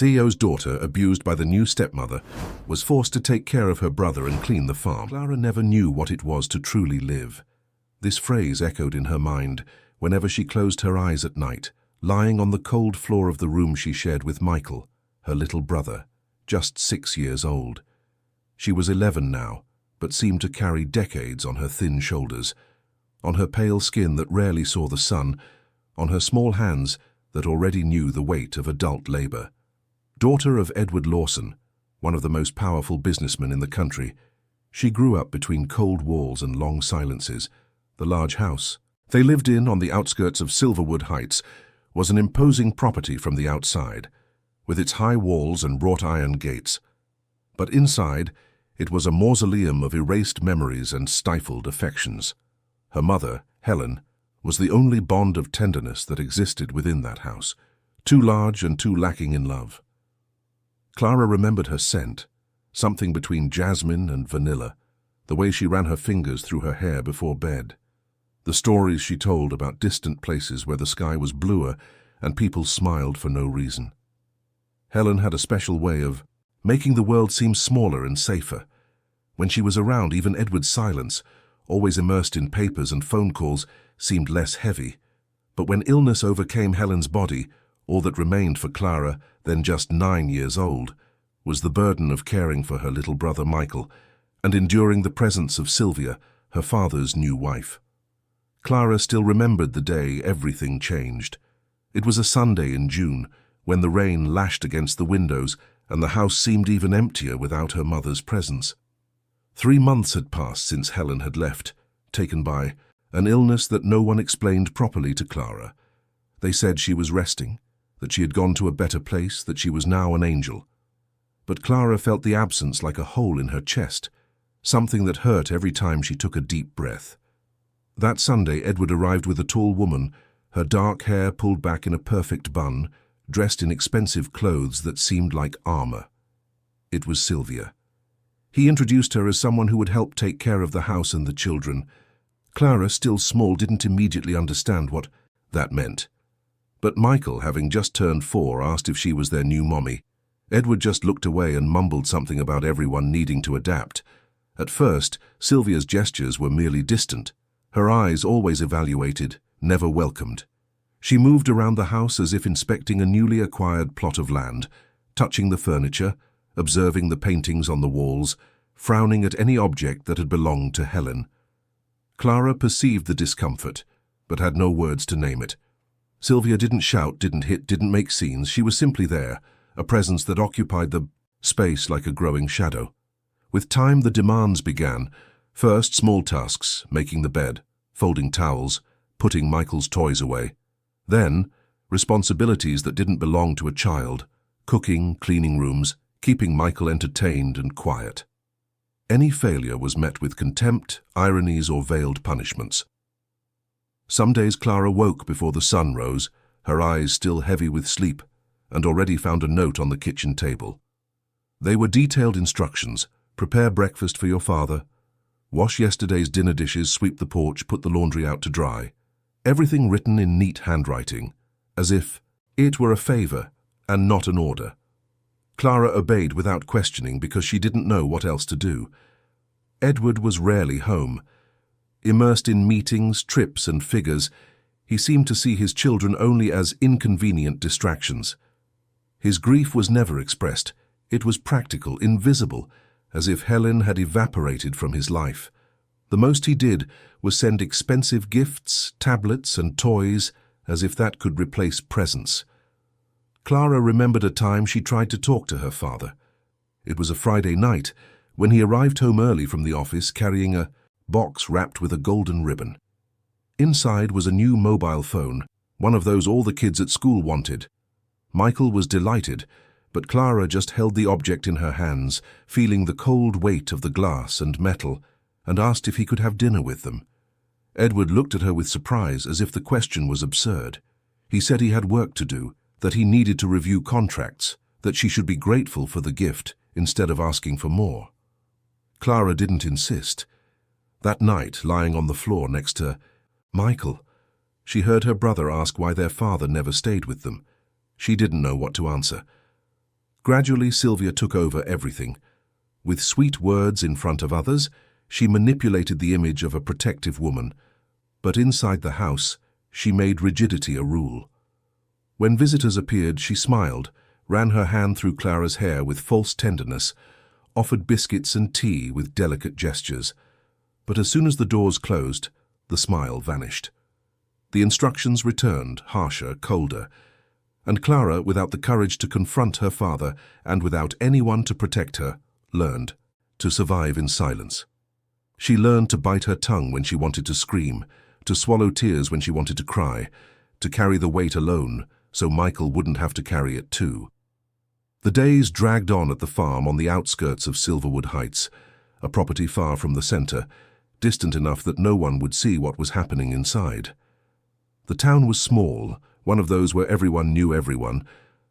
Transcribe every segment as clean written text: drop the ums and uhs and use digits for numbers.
CEO's daughter, abused by the new stepmother, was forced to take care of her brother and clean the farm. Clara never knew what it was to truly live. This phrase echoed in her mind whenever she closed her eyes at night, lying on the cold floor of the room she shared with Michael, her little brother, just 6 years old. She was 11 now, but seemed to carry decades on her thin shoulders, on her pale skin that rarely saw the sun, on her small hands that already knew the weight of adult labor. Daughter of Edward Lawson, one of the most powerful businessmen in the country, she grew up between cold walls and long silences. The large house they lived in on the outskirts of Silverwood Heights was an imposing property from the outside, with its high walls and wrought iron gates. But inside, it was a mausoleum of erased memories and stifled affections. Her mother, Helen, was the only bond of tenderness that existed within that house, too large and too lacking in love. Clara remembered her scent, something between jasmine and vanilla, the way she ran her fingers through her hair before bed, the stories she told about distant places where the sky was bluer and people smiled for no reason. Helen had a special way of making the world seem smaller and safer. When she was around, even Edward's silence, always immersed in papers and phone calls, seemed less heavy. But when illness overcame Helen's body, all that remained for Clara, then just 9 years old, was the burden of caring for her little brother Michael and enduring the presence of Sylvia, her father's new wife. Clara still remembered the day everything changed. It was a Sunday in June, when the rain lashed against the windows and the house seemed even emptier without her mother's presence. 3 months had passed since Helen had left, taken by an illness that no one explained properly to Clara. They said she was resting, that she had gone to a better place, that she was now an angel. But Clara felt the absence like a hole in her chest, something that hurt every time she took a deep breath. That Sunday, Edward arrived with a tall woman, her dark hair pulled back in a perfect bun, dressed in expensive clothes that seemed like armor. It was Sylvia. He introduced her as someone who would help take care of the house and the children. Clara, still small, didn't immediately understand what that meant. But Michael, having just turned 4, asked if she was their new mommy. Edward just looked away and mumbled something about everyone needing to adapt. At first, Sylvia's gestures were merely distant. Her eyes always evaluated, never welcomed. She moved around the house as if inspecting a newly acquired plot of land, touching the furniture, observing the paintings on the walls, frowning at any object that had belonged to Helen. Clara perceived the discomfort, but had no words to name it. Sylvia didn't shout, didn't hit, didn't make scenes. She was simply there, a presence that occupied the space like a growing shadow. With time, the demands began. First, small tasks, making the bed, folding towels, putting Michael's toys away. Then, responsibilities that didn't belong to a child, cooking, cleaning rooms, keeping Michael entertained and quiet. Any failure was met with contempt, ironies, or veiled punishments. Some days Clara woke before the sun rose, her eyes still heavy with sleep, and already found a note on the kitchen table. They were detailed instructions: prepare breakfast for your father, wash yesterday's dinner dishes, sweep the porch, put the laundry out to dry. Everything written in neat handwriting, as if it were a favor and not an order. Clara obeyed without questioning because she didn't know what else to do. Edward was rarely home. Immersed in meetings, trips, and figures, he seemed to see his children only as inconvenient distractions. His grief was never expressed. It was practical, invisible, as if Helen had evaporated from his life. The most he did was send expensive gifts, tablets, and toys, as if that could replace presents. Clara remembered a time she tried to talk to her father. It was a Friday night, when he arrived home early from the office carrying a box wrapped with a golden ribbon. Inside was a new mobile phone, one of those all the kids at school wanted. Michael was delighted, but Clara just held the object in her hands, feeling the cold weight of the glass and metal, and asked if he could have dinner with them. Edward looked at her with surprise, as if the question was absurd. He said he had work to do, that he needed to review contracts, that she should be grateful for the gift instead of asking for more. Clara didn't insist. That night, lying on the floor next to Michael, she heard her brother ask why their father never stayed with them. She didn't know what to answer. Gradually, Sylvia took over everything. With sweet words in front of others, she manipulated the image of a protective woman. But inside the house, she made rigidity a rule. When visitors appeared, she smiled, ran her hand through Clara's hair with false tenderness, offered biscuits and tea with delicate gestures. But as soon as the doors closed, the smile vanished. The instructions returned, harsher, colder, and Clara, without the courage to confront her father and without anyone to protect her, learned to survive in silence. She learned to bite her tongue when she wanted to scream, to swallow tears when she wanted to cry, to carry the weight alone so Michael wouldn't have to carry it too. The days dragged on at the farm on the outskirts of Silverwood Heights, a property far from the center, distant enough that no one would see what was happening inside. The town was small, one of those where everyone knew everyone,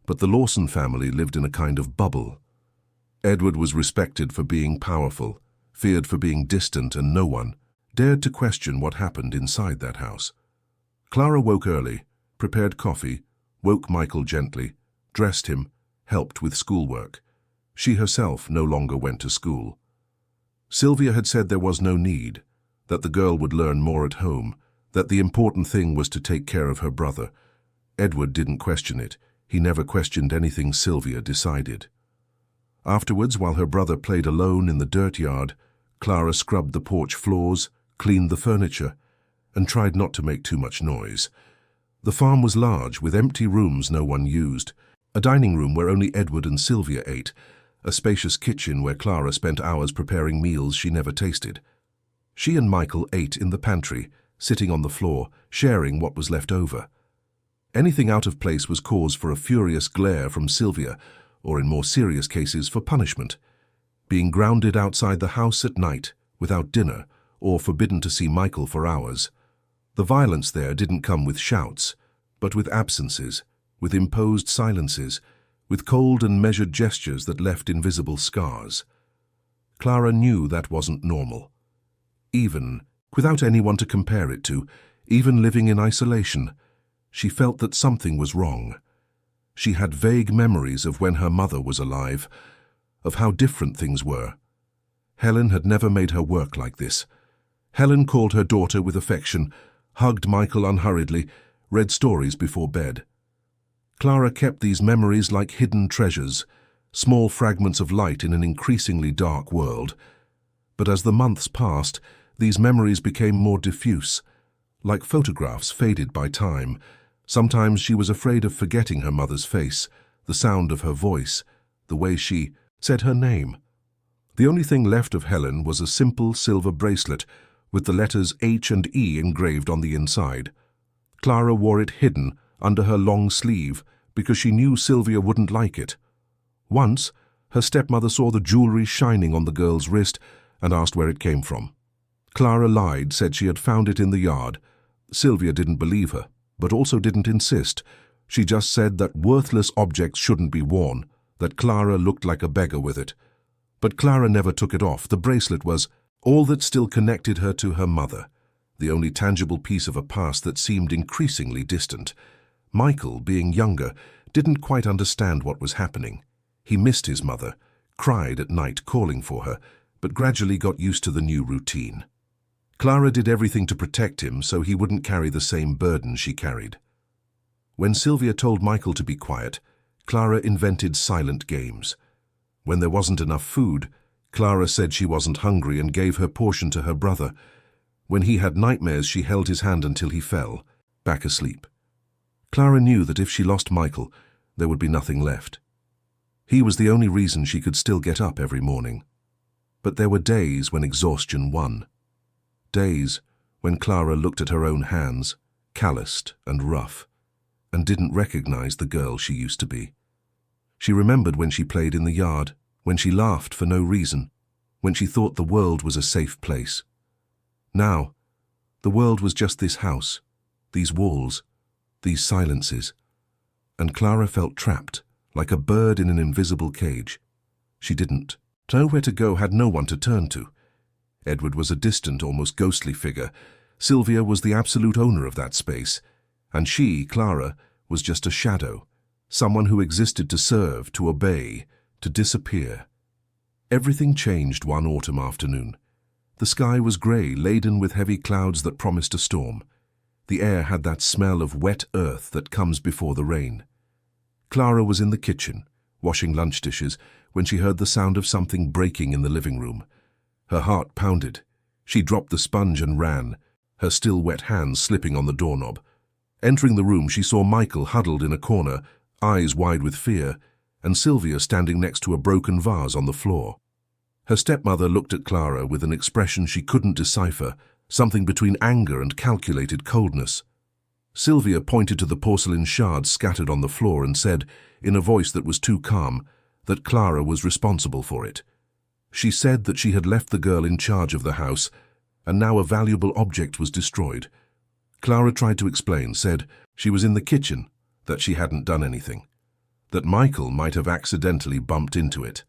but the Lawson family lived in a kind of bubble. Edward was respected for being powerful, feared for being distant, and no one dared to question what happened inside that house. Clara woke early, prepared coffee, woke Michael gently, dressed him, helped with schoolwork. She herself no longer went to school. Sylvia had said there was no need, that the girl would learn more at home, that the important thing was to take care of her brother. Edward didn't question it. He never questioned anything Sylvia decided. Afterwards, while her brother played alone in the dirt yard, Clara scrubbed the porch floors, cleaned the furniture, and tried not to make too much noise. The farm was large, with empty rooms no one used, a dining room where only Edward and Sylvia ate, a spacious kitchen where Clara spent hours preparing meals she never tasted. She and Michael ate in the pantry, sitting on the floor, sharing what was left over. Anything out of place was cause for a furious glare from Sylvia, or in more serious cases for punishment. Being grounded outside the house at night, without dinner, or forbidden to see Michael for hours. The violence there didn't come with shouts, but with absences, with imposed silences, with cold and measured gestures that left invisible scars. Clara knew that wasn't normal. Even, without anyone to compare it to, even living in isolation, she felt that something was wrong. She had vague memories of when her mother was alive, of how different things were. Helen had never made her work like this. Helen called her daughter with affection, hugged Michael unhurriedly, read stories before bed. Clara kept these memories like hidden treasures, small fragments of light in an increasingly dark world. But as the months passed, these memories became more diffuse, like photographs faded by time. Sometimes she was afraid of forgetting her mother's face, the sound of her voice, the way she said her name. The only thing left of Helen was a simple silver bracelet with the letters H and E engraved on the inside. Clara wore it hidden under her long sleeve because she knew Sylvia wouldn't like it. Once, her stepmother saw the jewelry shining on the girl's wrist and asked where it came from. Clara lied, said she had found it in the yard. Sylvia didn't believe her, but also didn't insist. She just said that worthless objects shouldn't be worn, that Clara looked like a beggar with it. But Clara never took it off. The bracelet was all that still connected her to her mother, the only tangible piece of a past that seemed increasingly distant. Michael, being younger, didn't quite understand what was happening. He missed his mother, cried at night calling for her, but gradually got used to the new routine. Clara did everything to protect him so he wouldn't carry the same burden she carried. When Sylvia told Michael to be quiet, Clara invented silent games. When there wasn't enough food, Clara said she wasn't hungry and gave her portion to her brother. When he had nightmares, she held his hand until he fell, back asleep. Clara knew that if she lost Michael, there would be nothing left. He was the only reason she could still get up every morning. But there were days when exhaustion won. Days when Clara looked at her own hands, calloused and rough, and didn't recognize the girl she used to be. She remembered when she played in the yard, when she laughed for no reason, when she thought the world was a safe place. Now, the world was just this house, these walls, these silences, and Clara felt trapped, like a bird in an invisible cage. She didn't know where to go, had no one to turn to. Edward was a distant, almost ghostly figure. Sylvia was the absolute owner of that space, and she, Clara, was just a shadow, someone who existed to serve, to obey, to disappear. Everything changed one autumn afternoon. The sky was grey, laden with heavy clouds that promised a storm. The air had that smell of wet earth that comes before the rain. Clara was in the kitchen, washing lunch dishes, when she heard the sound of something breaking in the living room. Her heart pounded. She dropped the sponge and ran, her still wet hands slipping on the doorknob. Entering the room, she saw Michael huddled in a corner, eyes wide with fear, and Sylvia standing next to a broken vase on the floor. Her stepmother looked at Clara with an expression she couldn't decipher, something between anger and calculated coldness. Sylvia pointed to the porcelain shards scattered on the floor and said, in a voice that was too calm, that Clara was responsible for it. She said that she had left the girl in charge of the house, and now a valuable object was destroyed. Clara tried to explain, said she was in the kitchen, that she hadn't done anything, that Michael might have accidentally bumped into it.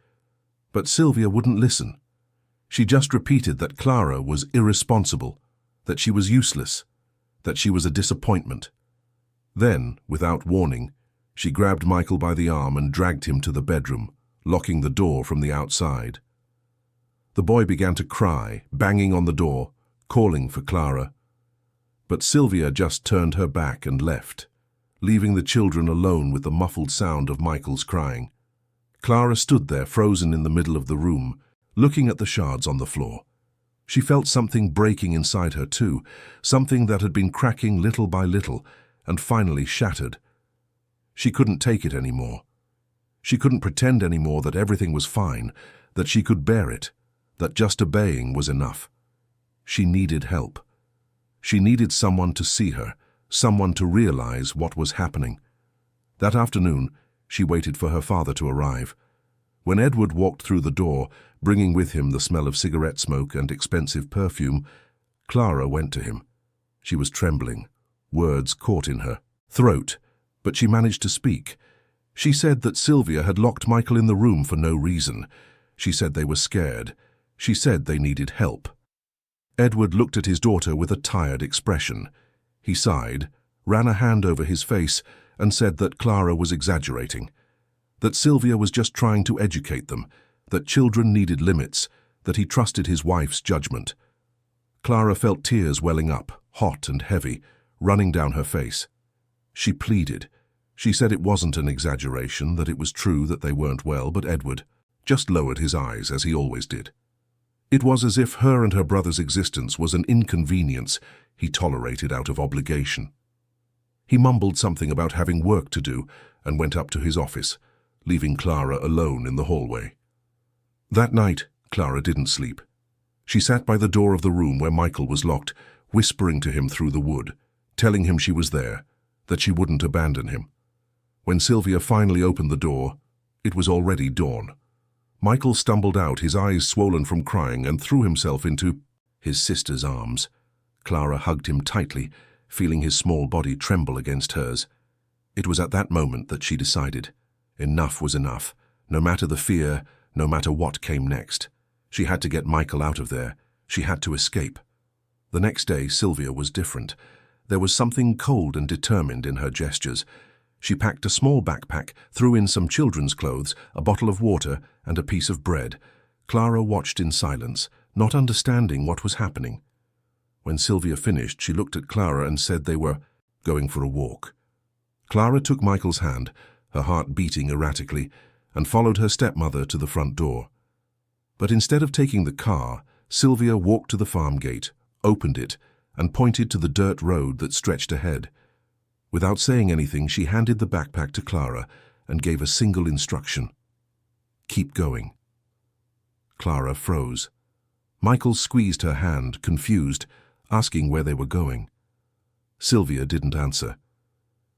But Sylvia wouldn't listen. She just repeated that Clara was irresponsible, that she was useless, that she was a disappointment. Then, without warning, she grabbed Michael by the arm and dragged him to the bedroom, locking the door from the outside. The boy began to cry, banging on the door, calling for Clara. But Sylvia just turned her back and left, leaving the children alone with the muffled sound of Michael's crying. Clara stood there, frozen in the middle of the room, looking at the shards on the floor. She felt something breaking inside her too, something that had been cracking little by little and finally shattered. She couldn't take it anymore. She couldn't pretend anymore that everything was fine, that she could bear it, that just obeying was enough. She needed help. She needed someone to see her, someone to realize what was happening. That afternoon, she waited for her father to arrive. When Edward walked through the door, bringing with him the smell of cigarette smoke and expensive perfume, Clara went to him. She was trembling, words caught in her throat, but she managed to speak. She said that Sylvia had locked Michael in the room for no reason. She said they were scared. She said they needed help. Edward looked at his daughter with a tired expression. He sighed, ran a hand over his face, and said that Clara was exaggerating, that Sylvia was just trying to educate them, that children needed limits, that he trusted his wife's judgment. Clara felt tears welling up, hot and heavy, running down her face. She pleaded. She said it wasn't an exaggeration, that it was true that they weren't well, but Edward just lowered his eyes, as he always did. It was as if her and her brother's existence was an inconvenience he tolerated out of obligation. He mumbled something about having work to do and went up to his office, leaving Clara alone in the hallway. That night, Clara didn't sleep. She sat by the door of the room where Michael was locked, whispering to him through the wood, telling him she was there, that she wouldn't abandon him. When Sylvia finally opened the door, it was already dawn. Michael stumbled out, his eyes swollen from crying, and threw himself into his sister's arms. Clara hugged him tightly, feeling his small body tremble against hers. It was at that moment that she decided. Enough was enough, no matter the fear, no matter what came next. She had to get Michael out of there. She had to escape. The next day, Sylvia was different. There was something cold and determined in her gestures. She packed a small backpack, threw in some children's clothes, a bottle of water, and a piece of bread. Clara watched in silence, not understanding what was happening. When Sylvia finished, she looked at Clara and said they were going for a walk. Clara took Michael's hand, her heart beating erratically, and followed her stepmother to the front door. But instead of taking the car, Sylvia walked to the farm gate, opened it, and pointed to the dirt road that stretched ahead. Without saying anything, she handed the backpack to Clara and gave a single instruction. Keep going. Clara froze. Michael squeezed her hand, confused, asking where they were going. Sylvia didn't answer.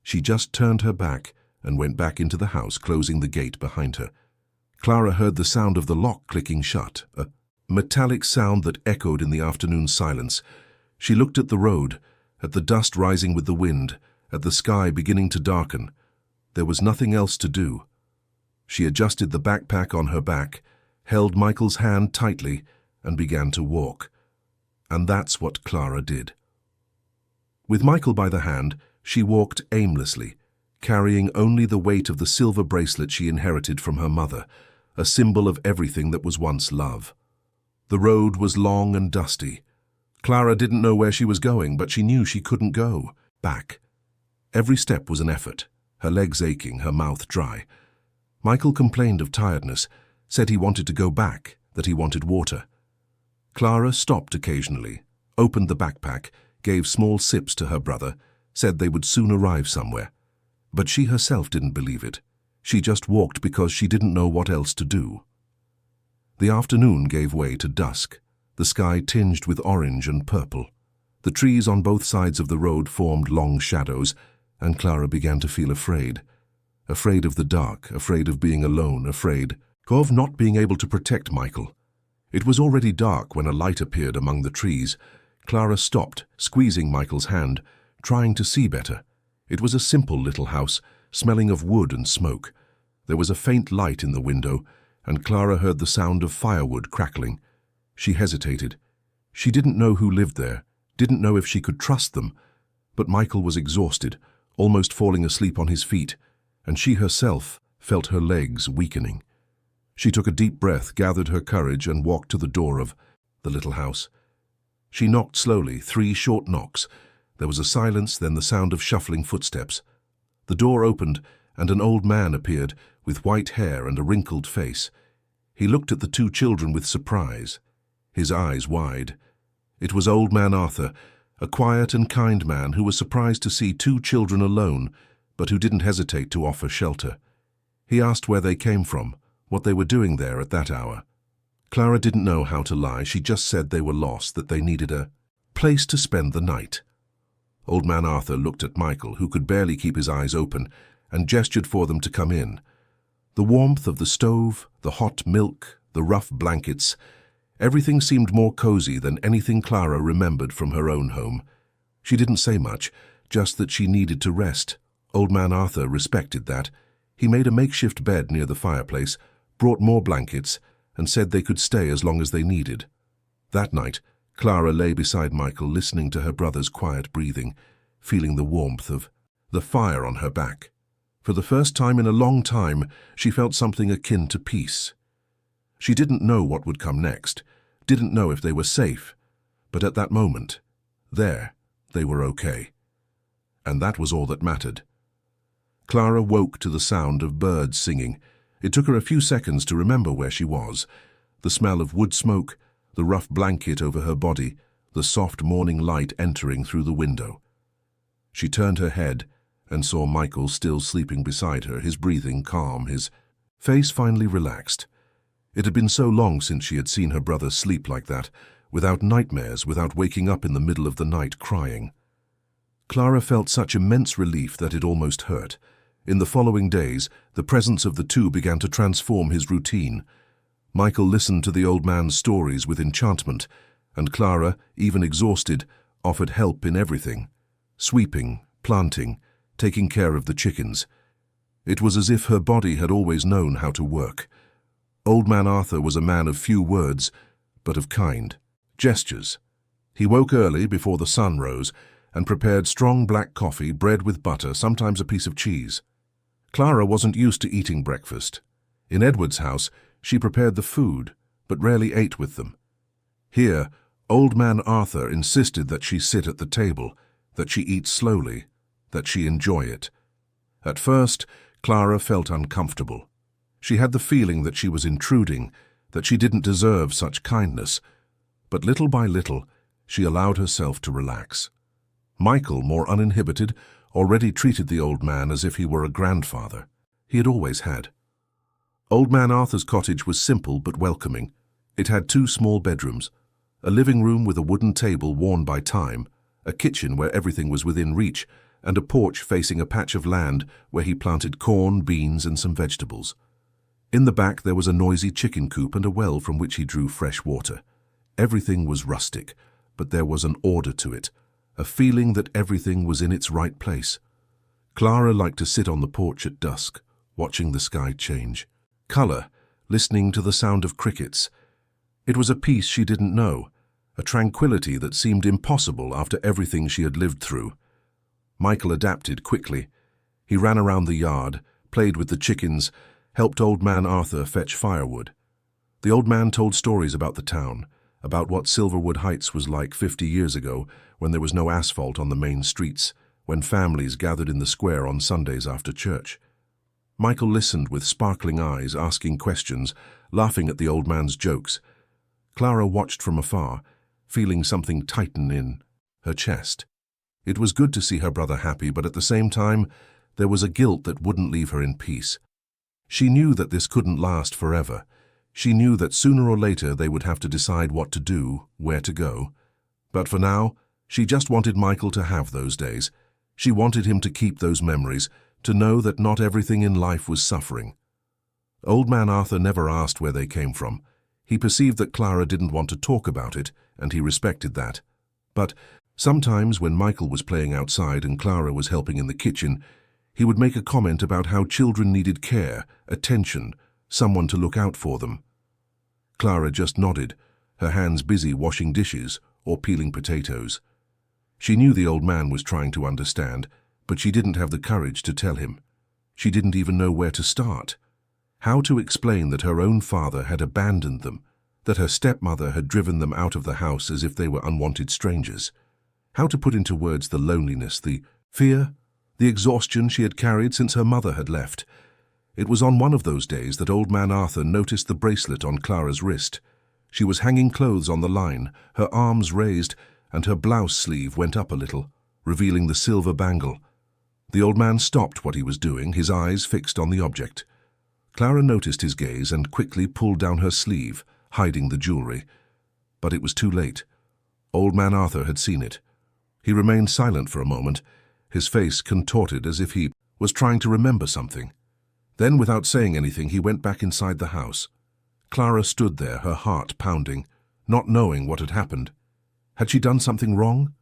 She just turned her back and went back into the house, closing the gate behind her. Clara heard the sound of the lock clicking shut, a metallic sound that echoed in the afternoon silence. She looked at the road, at the dust rising with the wind, at the sky beginning to darken. There was nothing else to do. She adjusted the backpack on her back, held Michael's hand tightly, and began to walk. And that's what Clara did. With Michael by the hand, she walked aimlessly, carrying only the weight of the silver bracelet she inherited from her mother, a symbol of everything that was once love. The road was long and dusty. Clara didn't know where she was going, but she knew she couldn't go back. Every step was an effort, her legs aching, her mouth dry. Michael complained of tiredness, said he wanted to go back, that he wanted water. Clara stopped occasionally, opened the backpack, gave small sips to her brother, said they would soon arrive somewhere. But she herself didn't believe it. She just walked because she didn't know what else to do. The afternoon gave way to dusk, the sky tinged with orange and purple. The trees on both sides of the road formed long shadows, and Clara began to feel afraid. Afraid of the dark, afraid of being alone, afraid of not being able to protect Michael. It was already dark when a light appeared among the trees. Clara stopped, squeezing Michael's hand, trying to see better. It was a simple little house, smelling of wood and smoke. There was a faint light in the window, and Clara heard the sound of firewood crackling. She hesitated. She didn't know who lived there, didn't know if she could trust them, but Michael was exhausted, almost falling asleep on his feet, and she herself felt her legs weakening. She took a deep breath, gathered her courage, and walked to the door of the little house. She knocked slowly, 3 short knocks. There was a silence, then the sound of shuffling footsteps. The door opened, and an old man appeared, with white hair and a wrinkled face. He looked at the 2 children with surprise, his eyes wide. It was Old Man Arthur, a quiet and kind man who was surprised to see 2 children alone, but who didn't hesitate to offer shelter. He asked where they came from, what they were doing there at that hour. Clara didn't know how to lie. She just said they were lost, that they needed a place to spend the night. Old Man Arthur looked at Michael, who could barely keep his eyes open, and gestured for them to come in. The warmth of the stove, the hot milk, the rough blankets, everything seemed more cozy than anything Clara remembered from her own home. She didn't say much, just that she needed to rest. Old Man Arthur respected that. He made a makeshift bed near the fireplace, brought more blankets, and said they could stay as long as they needed. That night, Clara lay beside Michael, listening to her brother's quiet breathing, feeling the warmth of the fire on her back. For the first time in a long time, she felt something akin to peace. She didn't know what would come next, didn't know if they were safe, but at that moment, there, they were okay. And that was all that mattered. Clara woke to the sound of birds singing. It took her a few seconds to remember where she was. The smell of wood smoke, the rough blanket over her body, the soft morning light entering through the window. She turned her head and saw Michael still sleeping beside her, his breathing calm, his face finally relaxed. It had been so long since she had seen her brother sleep like that, without nightmares, without waking up in the middle of the night crying. Clara felt such immense relief that it almost hurt. In the following days, the presence of the 2 began to transform his routine. Michael listened to the old man's stories with enchantment, and Clara, even exhausted, offered help in everything: sweeping, planting, taking care of the chickens. It was as if her body had always known how to work. Old Man Arthur was a man of few words, but of kind gestures. He woke early, before the sun rose, and prepared strong black coffee, bread with butter, sometimes a piece of cheese. Clara wasn't used to eating breakfast. In Edward's house, she prepared the food, but rarely ate with them. Here, Old Man Arthur insisted that she sit at the table, that she eat slowly, that she enjoy it. At first, Clara felt uncomfortable. She had the feeling that she was intruding, that she didn't deserve such kindness. But little by little, she allowed herself to relax. Michael, more uninhibited, already treated the old man as if he were a grandfather. He had always had. Old Man Arthur's cottage was simple but welcoming. It had 2 small bedrooms, a living room with a wooden table worn by time, a kitchen where everything was within reach, and a porch facing a patch of land where he planted corn, beans, and some vegetables. In the back there was a noisy chicken coop and a well from which he drew fresh water. Everything was rustic, but there was an order to it, a feeling that everything was in its right place. Clara liked to sit on the porch at dusk, watching the sky change. Color, listening to the sound of crickets. It was a peace she didn't know, a tranquility that seemed impossible after everything she had lived through. Michael adapted quickly. He ran around the yard, played with the chickens, helped Old Man Arthur fetch firewood. The old man told stories about the town, about what Silverwood Heights was like 50 years ago when there was no asphalt on the main streets, when families gathered in the square on Sundays after church. Michael listened with sparkling eyes, asking questions, laughing at the old man's jokes. Clara watched from afar, feeling something tighten in her chest. It was good to see her brother happy, but at the same time, there was a guilt that wouldn't leave her in peace. She knew that this couldn't last forever. She knew that sooner or later they would have to decide what to do, where to go. But for now, she just wanted Michael to have those days. She wanted him to keep those memories, to know that not everything in life was suffering. Old Man Arthur never asked where they came from. He perceived that Clara didn't want to talk about it, and he respected that. But sometimes when Michael was playing outside and Clara was helping in the kitchen, he would make a comment about how children needed care, attention, someone to look out for them. Clara just nodded, her hands busy washing dishes or peeling potatoes. She knew the old man was trying to understand, but she didn't have the courage to tell him. She didn't even know where to start. How to explain that her own father had abandoned them, that her stepmother had driven them out of the house as if they were unwanted strangers. How to put into words the loneliness, the fear, the exhaustion she had carried since her mother had left. It was on one of those days that Old Man Arthur noticed the bracelet on Clara's wrist. She was hanging clothes on the line, her arms raised, and her blouse sleeve went up a little, revealing the silver bangle. The old man stopped what he was doing, his eyes fixed on the object. Clara noticed his gaze and quickly pulled down her sleeve, hiding the jewelry. But it was too late. Old Man Arthur had seen it. He remained silent for a moment, his face contorted as if he was trying to remember something. Then, without saying anything, he went back inside the house. Clara stood there, her heart pounding, not knowing what had happened. Had she done something wrong?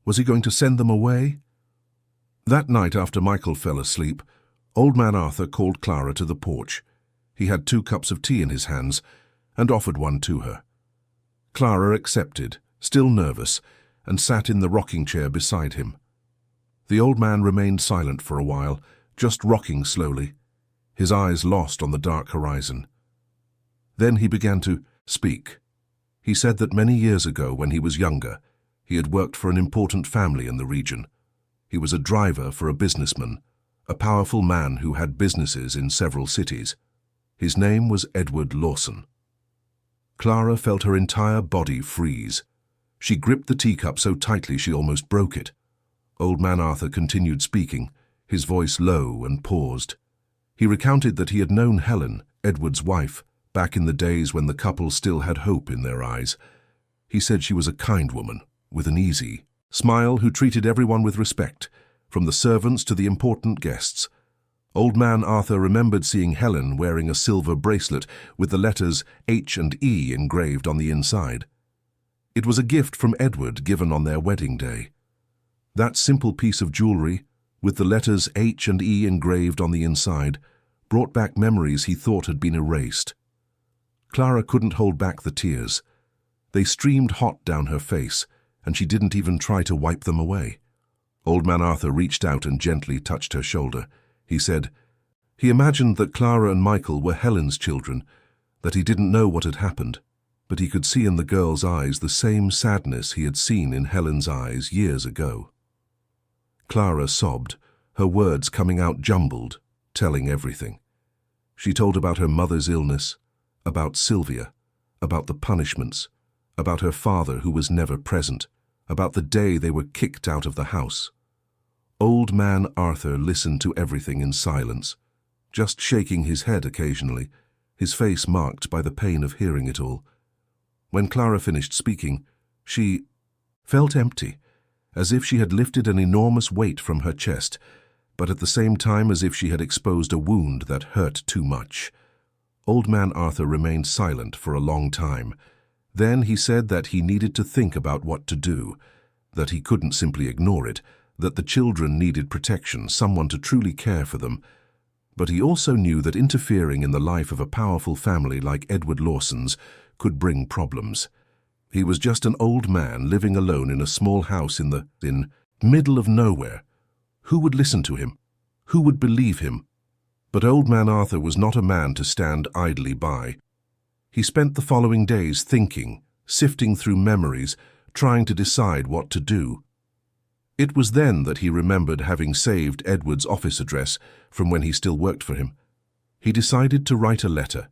Was he going to send them away? That night, after Michael fell asleep, Old Man Arthur called Clara to the porch. He had 2 cups of tea in his hands and offered one to her. Clara accepted, still nervous, and sat in the rocking chair beside him. The old man remained silent for a while, just rocking slowly, his eyes lost on the dark horizon. Then he began to speak. He said that many years ago, when he was younger, he had worked for an important family in the region. He was a driver for a businessman, a powerful man who had businesses in several cities. His name was Edward Lawson. Clara felt her entire body freeze. She gripped the teacup so tightly she almost broke it. Old Man Arthur continued speaking, his voice low, and paused. He recounted that he had known Helen, Edward's wife, back in the days when the couple still had hope in their eyes. He said she was a kind woman, with an easy smile, who treated everyone with respect, from the servants to the important guests. Old Man Arthur remembered seeing Helen wearing a silver bracelet with the letters H and E engraved on the inside. It was a gift from Edward given on their wedding day. That simple piece of jewelry, with the letters H and E engraved on the inside, brought back memories he thought had been erased. Clara couldn't hold back the tears. They streamed hot down her face, and she didn't even try to wipe them away. Old Man Arthur reached out and gently touched her shoulder. He said he imagined that Clara and Michael were Helen's children, that he didn't know what had happened, but he could see in the girl's eyes the same sadness he had seen in Helen's eyes years ago. Clara sobbed, her words coming out jumbled, telling everything. She told about her mother's illness, about Sylvia, about the punishments, about her father who was never present, about the day they were kicked out of the house. Old Man Arthur listened to everything in silence, just shaking his head occasionally, his face marked by the pain of hearing it all. When Clara finished speaking, she felt empty, as if she had lifted an enormous weight from her chest, but at the same time as if she had exposed a wound that hurt too much. Old Man Arthur remained silent for a long time. Then he said that he needed to think about what to do, that he couldn't simply ignore it, that the children needed protection, someone to truly care for them. But he also knew that interfering in the life of a powerful family like Edward Lawson's could bring problems. He was just an old man living alone in a small house in middle of nowhere. Who would listen to him? Who would believe him? But old man Arthur was not a man to stand idly by. He spent the following days thinking, sifting through memories, trying to decide what to do. It was then that he remembered having saved Edward's office address from when he still worked for him. He decided to write a letter.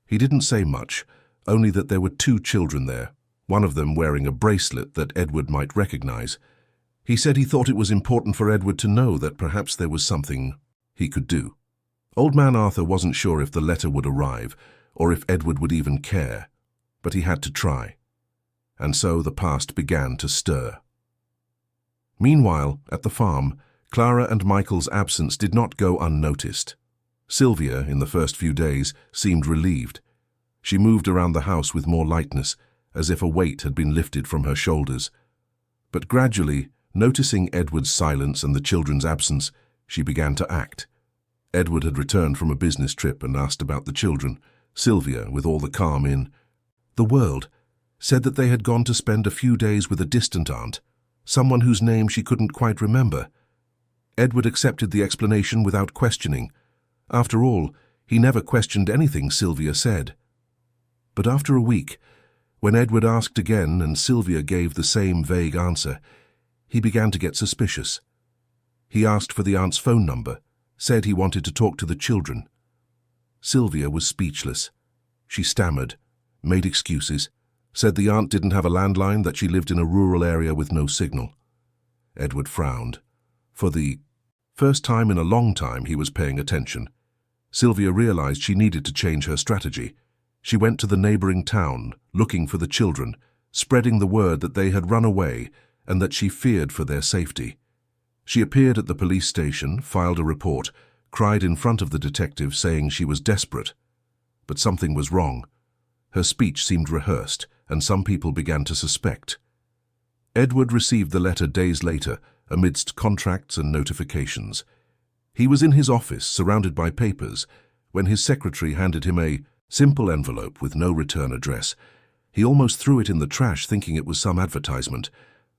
He didn't say much, only that there were 2 children there, one of them wearing a bracelet that Edward might recognize. He said he thought it was important for Edward to know that perhaps there was something he could do. Old man Arthur wasn't sure if the letter would arrive, or if Edward would even care, but he had to try. And so the past began to stir. Meanwhile, at the farm, Clara and Michael's absence did not go unnoticed. Sylvia, in the first few days, seemed relieved. She moved around the house with more lightness, as if a weight had been lifted from her shoulders. But gradually, noticing Edward's silence and the children's absence, she began to act. Edward had returned from a business trip and asked about the children. Sylvia, with all the calm in the world, said that they had gone to spend a few days with a distant aunt, someone whose name she couldn't quite remember. Edward accepted the explanation without questioning. After all, he never questioned anything Sylvia said. But after a week, when Edward asked again and Sylvia gave the same vague answer, he began to get suspicious. He asked for the aunt's phone number, said he wanted to talk to the children. Sylvia was speechless. She stammered, made excuses, said the aunt didn't have a landline, that she lived in a rural area with no signal. Edward frowned. For the first time in a long time, he was paying attention. Sylvia realized she needed to change her strategy. She went to the neighboring town, looking for the children, spreading the word that they had run away and that she feared for their safety. She appeared at the police station, filed a report, cried in front of the detective saying she was desperate. But something was wrong. Her speech seemed rehearsed, and some people began to suspect. Edward received the letter days later, amidst contracts and notifications. He was in his office, surrounded by papers, when his secretary handed him a simple envelope with no return address. He almost threw it in the trash, thinking it was some advertisement,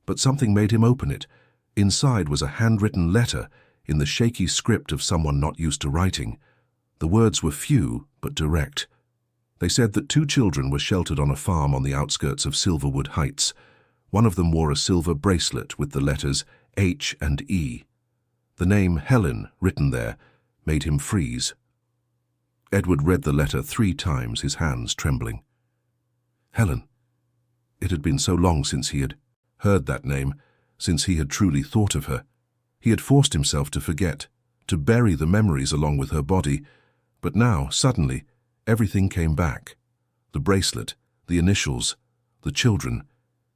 but something made him open it. Inside was a handwritten letter in the shaky script of someone not used to writing. The words were few, but direct. They said that 2 children were sheltered on a farm on the outskirts of Silverwood Heights. One of them wore a silver bracelet with the letters H and E. The name Helen, written there, made him freeze. Edward read the letter 3 times, his hands trembling. Helen. It had been so long since he had heard that name, since he had truly thought of her. He had forced himself to forget, to bury the memories along with her body, but now, suddenly, everything came back. The bracelet, the initials, the children.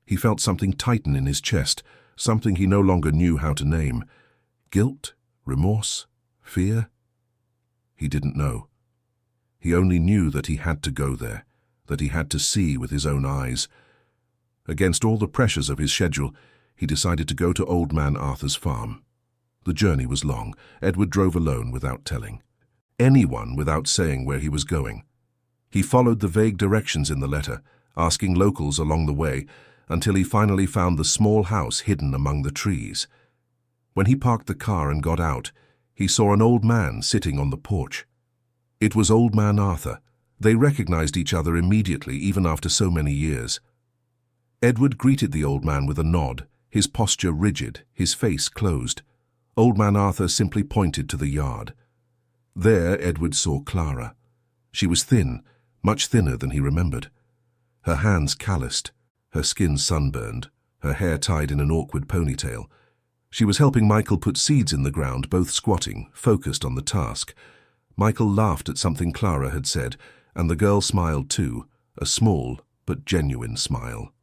He felt something tighten in his chest, something he no longer knew how to name. Guilt? Remorse? Fear? He didn't know. He only knew that he had to go there, that he had to see with his own eyes. Against all the pressures of his schedule, he decided to go to old man Arthur's farm. The journey was long. Edward drove alone without telling anyone, without saying where he was going. He followed the vague directions in the letter, asking locals along the way, until he finally found the small house hidden among the trees. When he parked the car and got out, he saw an old man sitting on the porch. It was old man Arthur. They recognized each other immediately, even after so many years. Edward greeted the old man with a nod, his posture rigid, his face closed. Old man Arthur simply pointed to the yard. There Edward saw Clara. She was thin, much thinner than he remembered. Her hands calloused, her skin sunburned, her hair tied in an awkward ponytail. She was helping Michael put seeds in the ground, both squatting, focused on the task. Michael laughed at something Clara had said, and the girl smiled too, a small but genuine smile.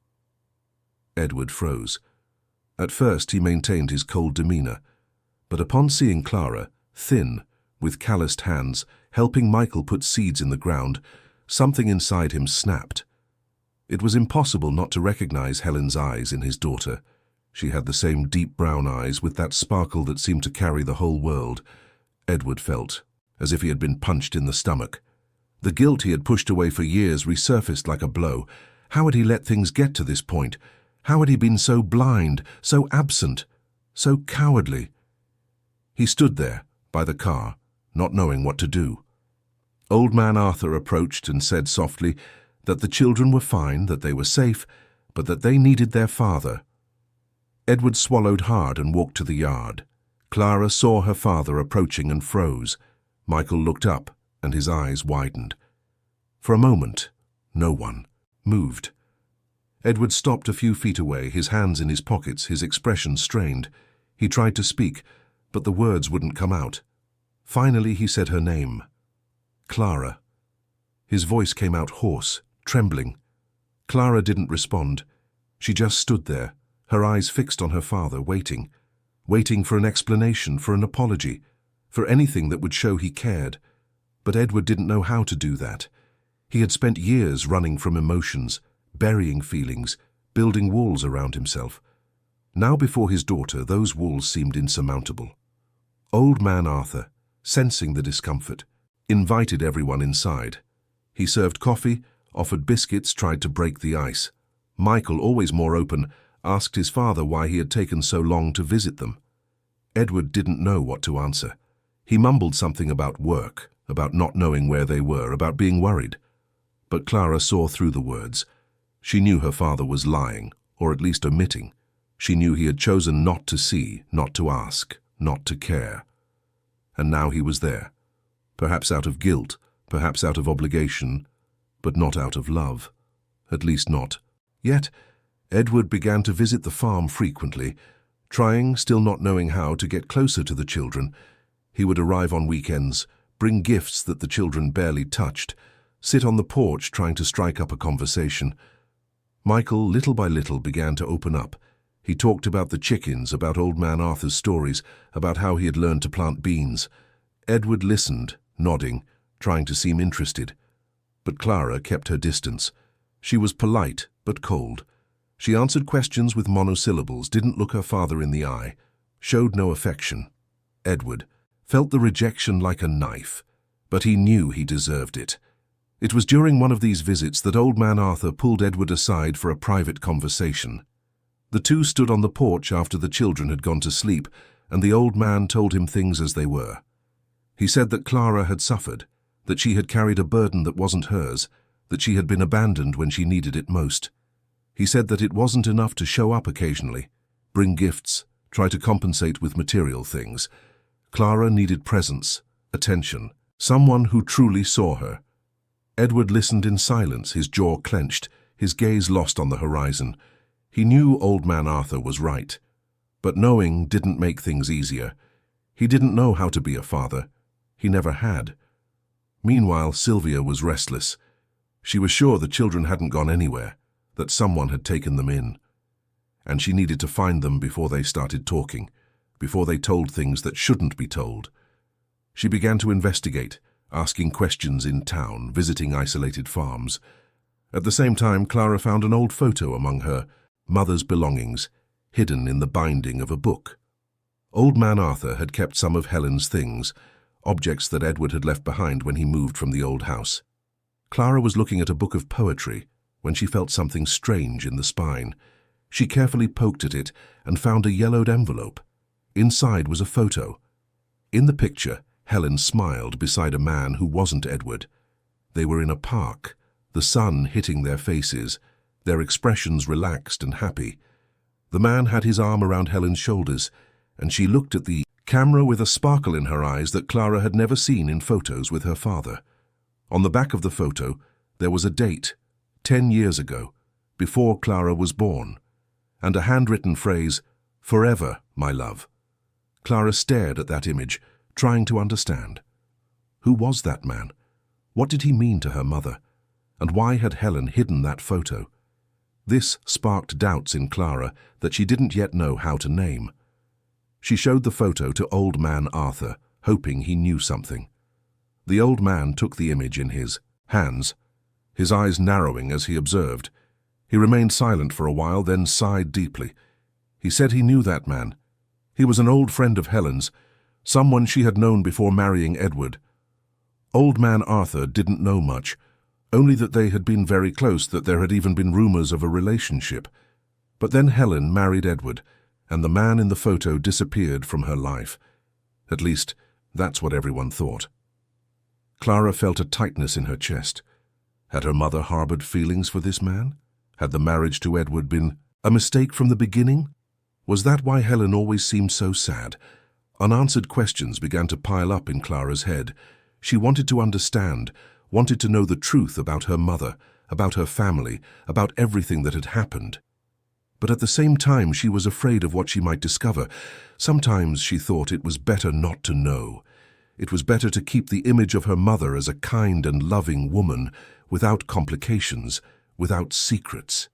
Edward froze. At first he maintained his cold demeanor, but upon seeing Clara, thin, with calloused hands, helping Michael put seeds in the ground, something inside him snapped. It was impossible not to recognize Helen's eyes in his daughter. She had the same deep brown eyes with that sparkle that seemed to carry the whole world. Edward felt as if he had been punched in the stomach. The guilt he had pushed away for years resurfaced like a blow. How had he let things get to this point? How had he been so blind, so absent, so cowardly? He stood there, by the car, not knowing what to do. Old Man Arthur approached and said softly that the children were fine, that they were safe, but that they needed their father. Edward swallowed hard and walked to the yard. Clara saw her father approaching and froze. Michael looked up, and his eyes widened. For a moment, no one moved. Edward stopped a few feet away, his hands in his pockets, his expression strained. He tried to speak, but the words wouldn't come out. Finally, he said her name. Clara. His voice came out hoarse, trembling. Clara didn't respond. She just stood there, her eyes fixed on her father, waiting for an explanation, for an apology, for anything that would show he cared. But Edward didn't know how to do that. He had spent years running from emotions, burying feelings, building walls around himself. Now before his daughter, those walls seemed insurmountable. Old Man Arthur, sensing the discomfort, invited everyone inside. He served coffee, offered biscuits, tried to break the ice. Michael, always more open, asked his father why he had taken so long to visit them. Edward didn't know what to answer. He mumbled something about work, about not knowing where they were, about being worried. But Clara saw through the words. She knew her father was lying, or at least omitting. She knew he had chosen not to see, not to ask, not to care. And now he was there, perhaps out of guilt, perhaps out of obligation, but not out of love. At least not. Yet, Edward began to visit the farm frequently, trying, still not knowing how, to get closer to the children. He would arrive on weekends, bring gifts that the children barely touched, sit on the porch trying to strike up a conversation. Michael, little by little, began to open up. He talked about the chickens, about Old Man Arthur's stories, about how he had learned to plant beans. Edward listened, nodding, trying to seem interested. But Clara kept her distance. She was polite, but cold. She answered questions with monosyllables, didn't look her father in the eye, showed no affection. Edward felt the rejection like a knife, but he knew he deserved it. It was during one of these visits that Old Man Arthur pulled Edward aside for a private conversation. The two stood on the porch after the children had gone to sleep, and the old man told him things as they were. He said that Clara had suffered, that she had carried a burden that wasn't hers, that she had been abandoned when she needed it most. He said that it wasn't enough to show up occasionally, bring gifts, try to compensate with material things. Clara needed presence, attention, someone who truly saw her. Edward listened in silence, his jaw clenched, his gaze lost on the horizon. He knew Old Man Arthur was right, but knowing didn't make things easier. He didn't know how to be a father. He never had. Meanwhile, Sylvia was restless. She was sure the children hadn't gone anywhere, that someone had taken them in. And she needed to find them before they started talking, before they told things that shouldn't be told. She began to investigate, asking questions in town, visiting isolated farms. At the same time, Clara found an old photo among her mother's belongings, hidden in the binding of a book. Old Man Arthur had kept some of Helen's things, objects that Edward had left behind when he moved from the old house. Clara was looking at a book of poetry when she felt something strange in the spine. She carefully poked at it and found a yellowed envelope. Inside was a photo. In the picture, Helen smiled beside a man who wasn't Edward. They were in a park, the sun hitting their faces, their expressions relaxed and happy. The man had his arm around Helen's shoulders, and she looked at the camera with a sparkle in her eyes that Clara had never seen in photos with her father. On the back of the photo, there was a date, 10 years ago, before Clara was born, and a handwritten phrase, "Forever, my love." Clara stared at that image, trying to understand. Who was that man? What did he mean to her mother? And why had Helen hidden that photo? This sparked doubts in Clara that she didn't yet know how to name. She showed the photo to Old Man Arthur, hoping he knew something. The old man took the image in his hands, his eyes narrowing as he observed. He remained silent for a while, then sighed deeply. He said he knew that man. He was an old friend of Helen's, someone she had known before marrying Edward. Old Man Arthur didn't know much, only that they had been very close, that there had even been rumors of a relationship. But then Helen married Edward, and the man in the photo disappeared from her life. At least, That's what everyone thought. Clara felt a tightness in her chest. Had her mother harbored feelings for this man? Had the marriage to Edward been a mistake from the beginning? Was that why Helen always seemed so sad? Unanswered questions began to pile up in Clara's head. She wanted to understand, wanted to know the truth about her mother, about her family, about everything that had happened. But at the same time, she was afraid of what she might discover. Sometimes she thought it was better not to know. It was better to keep the image of her mother as a kind and loving woman, without complications, without secrets.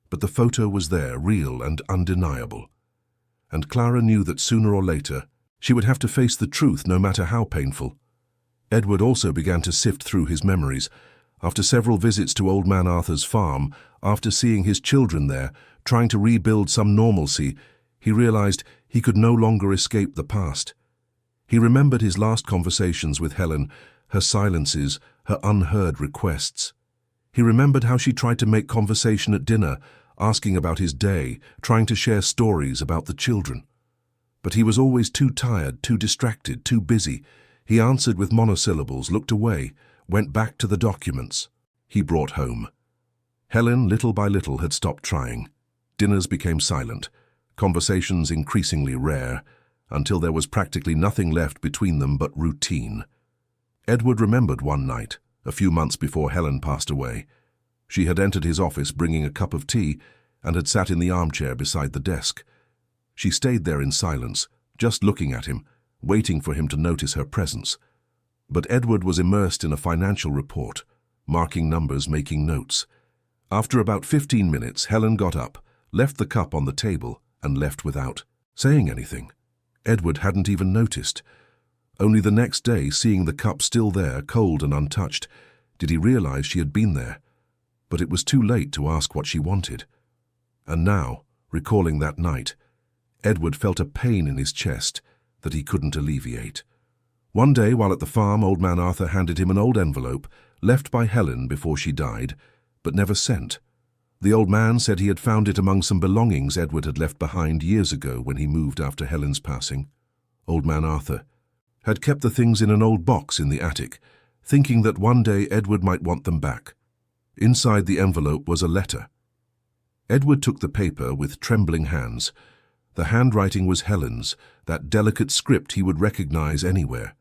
But the photo was there, real and undeniable. And Clara knew that sooner or later, she would have to face the truth, no matter how painful. Edward also began to sift through his memories. After several visits to Old Man Arthur's farm, after seeing his children there, trying to rebuild some normalcy, he realized he could no longer escape the past. He remembered his last conversations with Helen, her silences, her unheard requests. He remembered how she tried to make conversation at dinner, asking about his day, trying to share stories about the children. But he was always too tired, too distracted, too busy. He answered with monosyllables, looked away, went back to the documents. He brought home. Helen, little by little, had stopped trying. Dinners became silent, conversations increasingly rare, until there was practically nothing left between them but routine. Edward remembered one night, a few months before Helen passed away. She had entered his office bringing a cup of tea and had sat in the armchair beside the desk. She stayed there in silence, just looking at him, waiting for him to notice her presence. But Edward was immersed in a financial report, marking numbers, making notes. After about 15 minutes, Helen got up, left the cup on the table, and left without saying anything. Edward hadn't even noticed. Only the next day, seeing the cup still there, cold and untouched, did he realize she had been there. But it was too late to ask what she wanted. And now, recalling that night, Edward felt a pain in his chest that he couldn't alleviate. One day, while at the farm, Old Man Arthur handed him an old envelope, left by Helen before she died, but never sent. The old man said he had found it among some belongings Edward had left behind years ago when he moved after Helen's passing. Old Man Arthur had kept the things in an old box in the attic, thinking that one day Edward might want them back. Inside the envelope was a letter. Edward took the paper with trembling hands. The handwriting was Helen's, that delicate script he would recognize anywhere.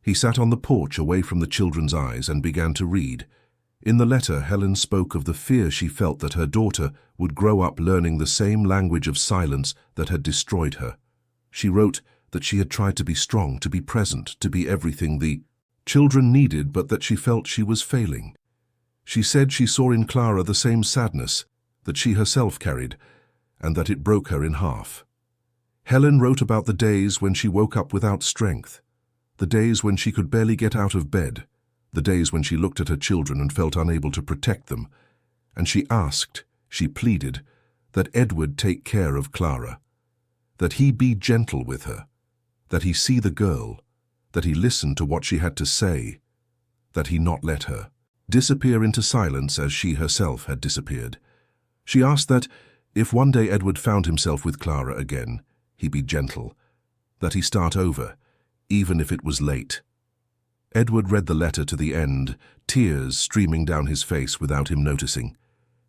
He sat on the porch away from the children's eyes and began to read. In the letter, Helen spoke of the fear she felt that her daughter would grow up learning the same language of silence that had destroyed her. She wrote that she had tried to be strong, to be present, to be everything the children needed, but that she felt she was failing. She said she saw in Clara the same sadness that she herself carried, and that it broke her in half. Helen wrote about the days when she woke up without strength, the days when she could barely get out of bed, the days when she looked at her children and felt unable to protect them, and she asked, she pleaded, that Edward take care of Clara, that he be gentle with her, that he see the girl, that he listen to what she had to say, that he not let her disappear into silence as she herself had disappeared. She asked that, if one day Edward found himself with Clara again, he be gentle, that he start over, even if it was late. Edward read the letter to the end, tears streaming down his face without him noticing.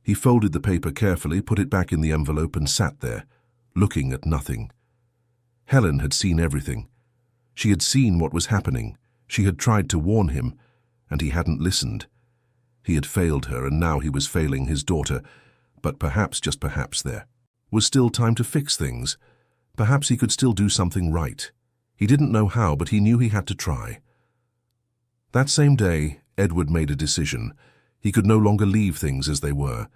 He folded the paper carefully, put it back in the envelope and sat there, looking at nothing. Helen had seen everything. She had seen what was happening. She had tried to warn him, and he hadn't listened. He had failed her, and now he was failing his daughter. But perhaps, just perhaps, there was still time to fix things. Perhaps he could still do something right. He didn't know how, but he knew he had to try. That same day, Edward made a decision. He could no longer leave things as they were.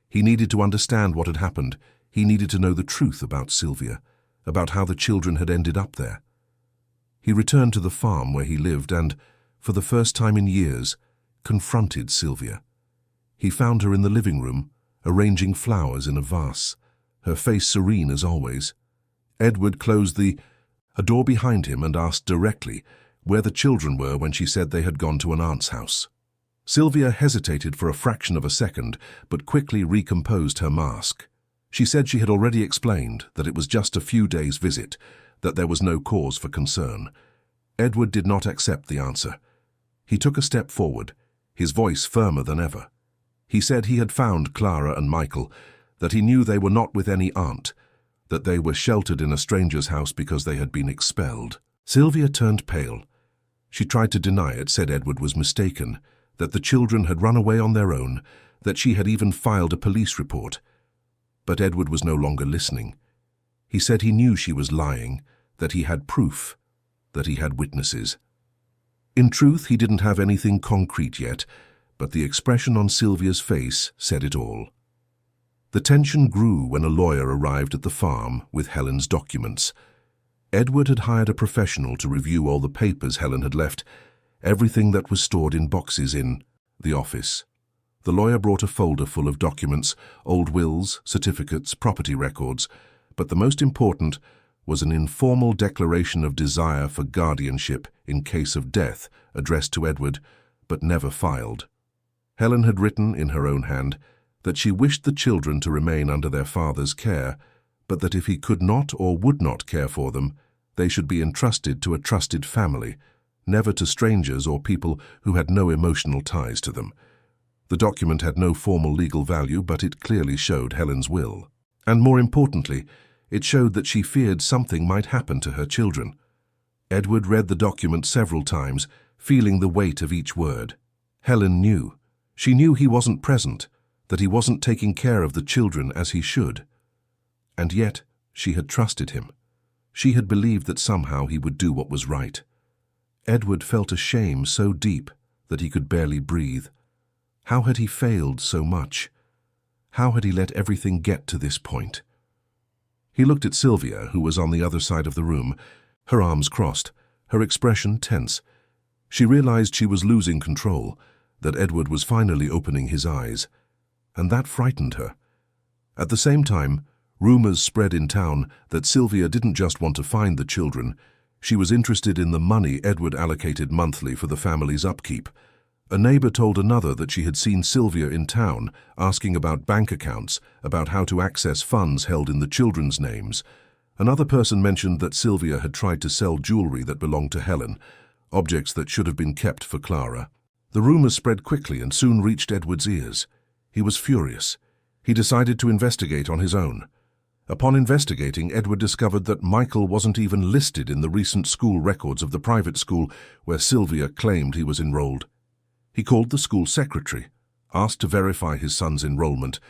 He needed to understand what had happened. He needed to know the truth about Sylvia, about how the children had ended up there. He returned to the farm where he lived and, for the first time in years, confronted Sylvia. He found her in the living room, arranging flowers in a vase, her face serene as always. Edward closed the door behind him and asked directly where the children were when she said they had gone to an aunt's house. Sylvia hesitated for a fraction of a second, but quickly recomposed her mask. She said she had already explained that it was just a few days' visit, that there was no cause for concern. Edward did not accept the answer. He took a step forward, his voice firmer than ever. He said he had found Clara and Michael, that he knew they were not with any aunt, that they were sheltered in a stranger's house because they had been expelled. Sylvia turned pale. She tried to deny it, said Edward was mistaken, that the children had run away on their own, that she had even filed a police report. But Edward was no longer listening. He said he knew she was lying, that he had proof, that he had witnesses. In truth, he didn't have anything concrete yet, but the expression on Sylvia's face said it all. The tension grew when a lawyer arrived at the farm with Helen's documents. Edward had hired a professional to review all the papers Helen had left, everything that was stored in boxes in the office. The lawyer brought a folder full of documents, old wills, certificates, property records, but the most important was an informal declaration of desire for guardianship in case of death addressed to Edward, but never filed. Helen had written in her own hand that she wished the children to remain under their father's care, but that if he could not or would not care for them, they should be entrusted to a trusted family, never to strangers or people who had no emotional ties to them. The document had no formal legal value, but it clearly showed Helen's will. And more importantly, it showed that she feared something might happen to her children. Edward read the document several times, feeling the weight of each word. Helen knew. She knew he wasn't present, that he wasn't taking care of the children as he should. And yet, she had trusted him. She had believed that somehow he would do what was right. Edward felt a shame so deep that he could barely breathe. How had he failed so much? How had he let everything get to this point? He looked at Sylvia, who was on the other side of the room, her arms crossed, her expression tense. She realized she was losing control, that Edward was finally opening his eyes, and that frightened her. At the same time, rumors spread in town that Sylvia didn't just want to find the children. She was interested in the money Edward allocated monthly for the family's upkeep. A neighbor told another that she had seen Sylvia in town, asking about bank accounts, about how to access funds held in the children's names. Another person mentioned that Sylvia had tried to sell jewelry that belonged to Helen, objects that should have been kept for Clara. The rumors spread quickly and soon reached Edward's ears. He was furious. He decided to investigate on his own. Upon investigating, Edward discovered that Michael wasn't even listed in the recent school records of the private school where Sylvia claimed he was enrolled. He called the school secretary, asked to verify his son's enrollment,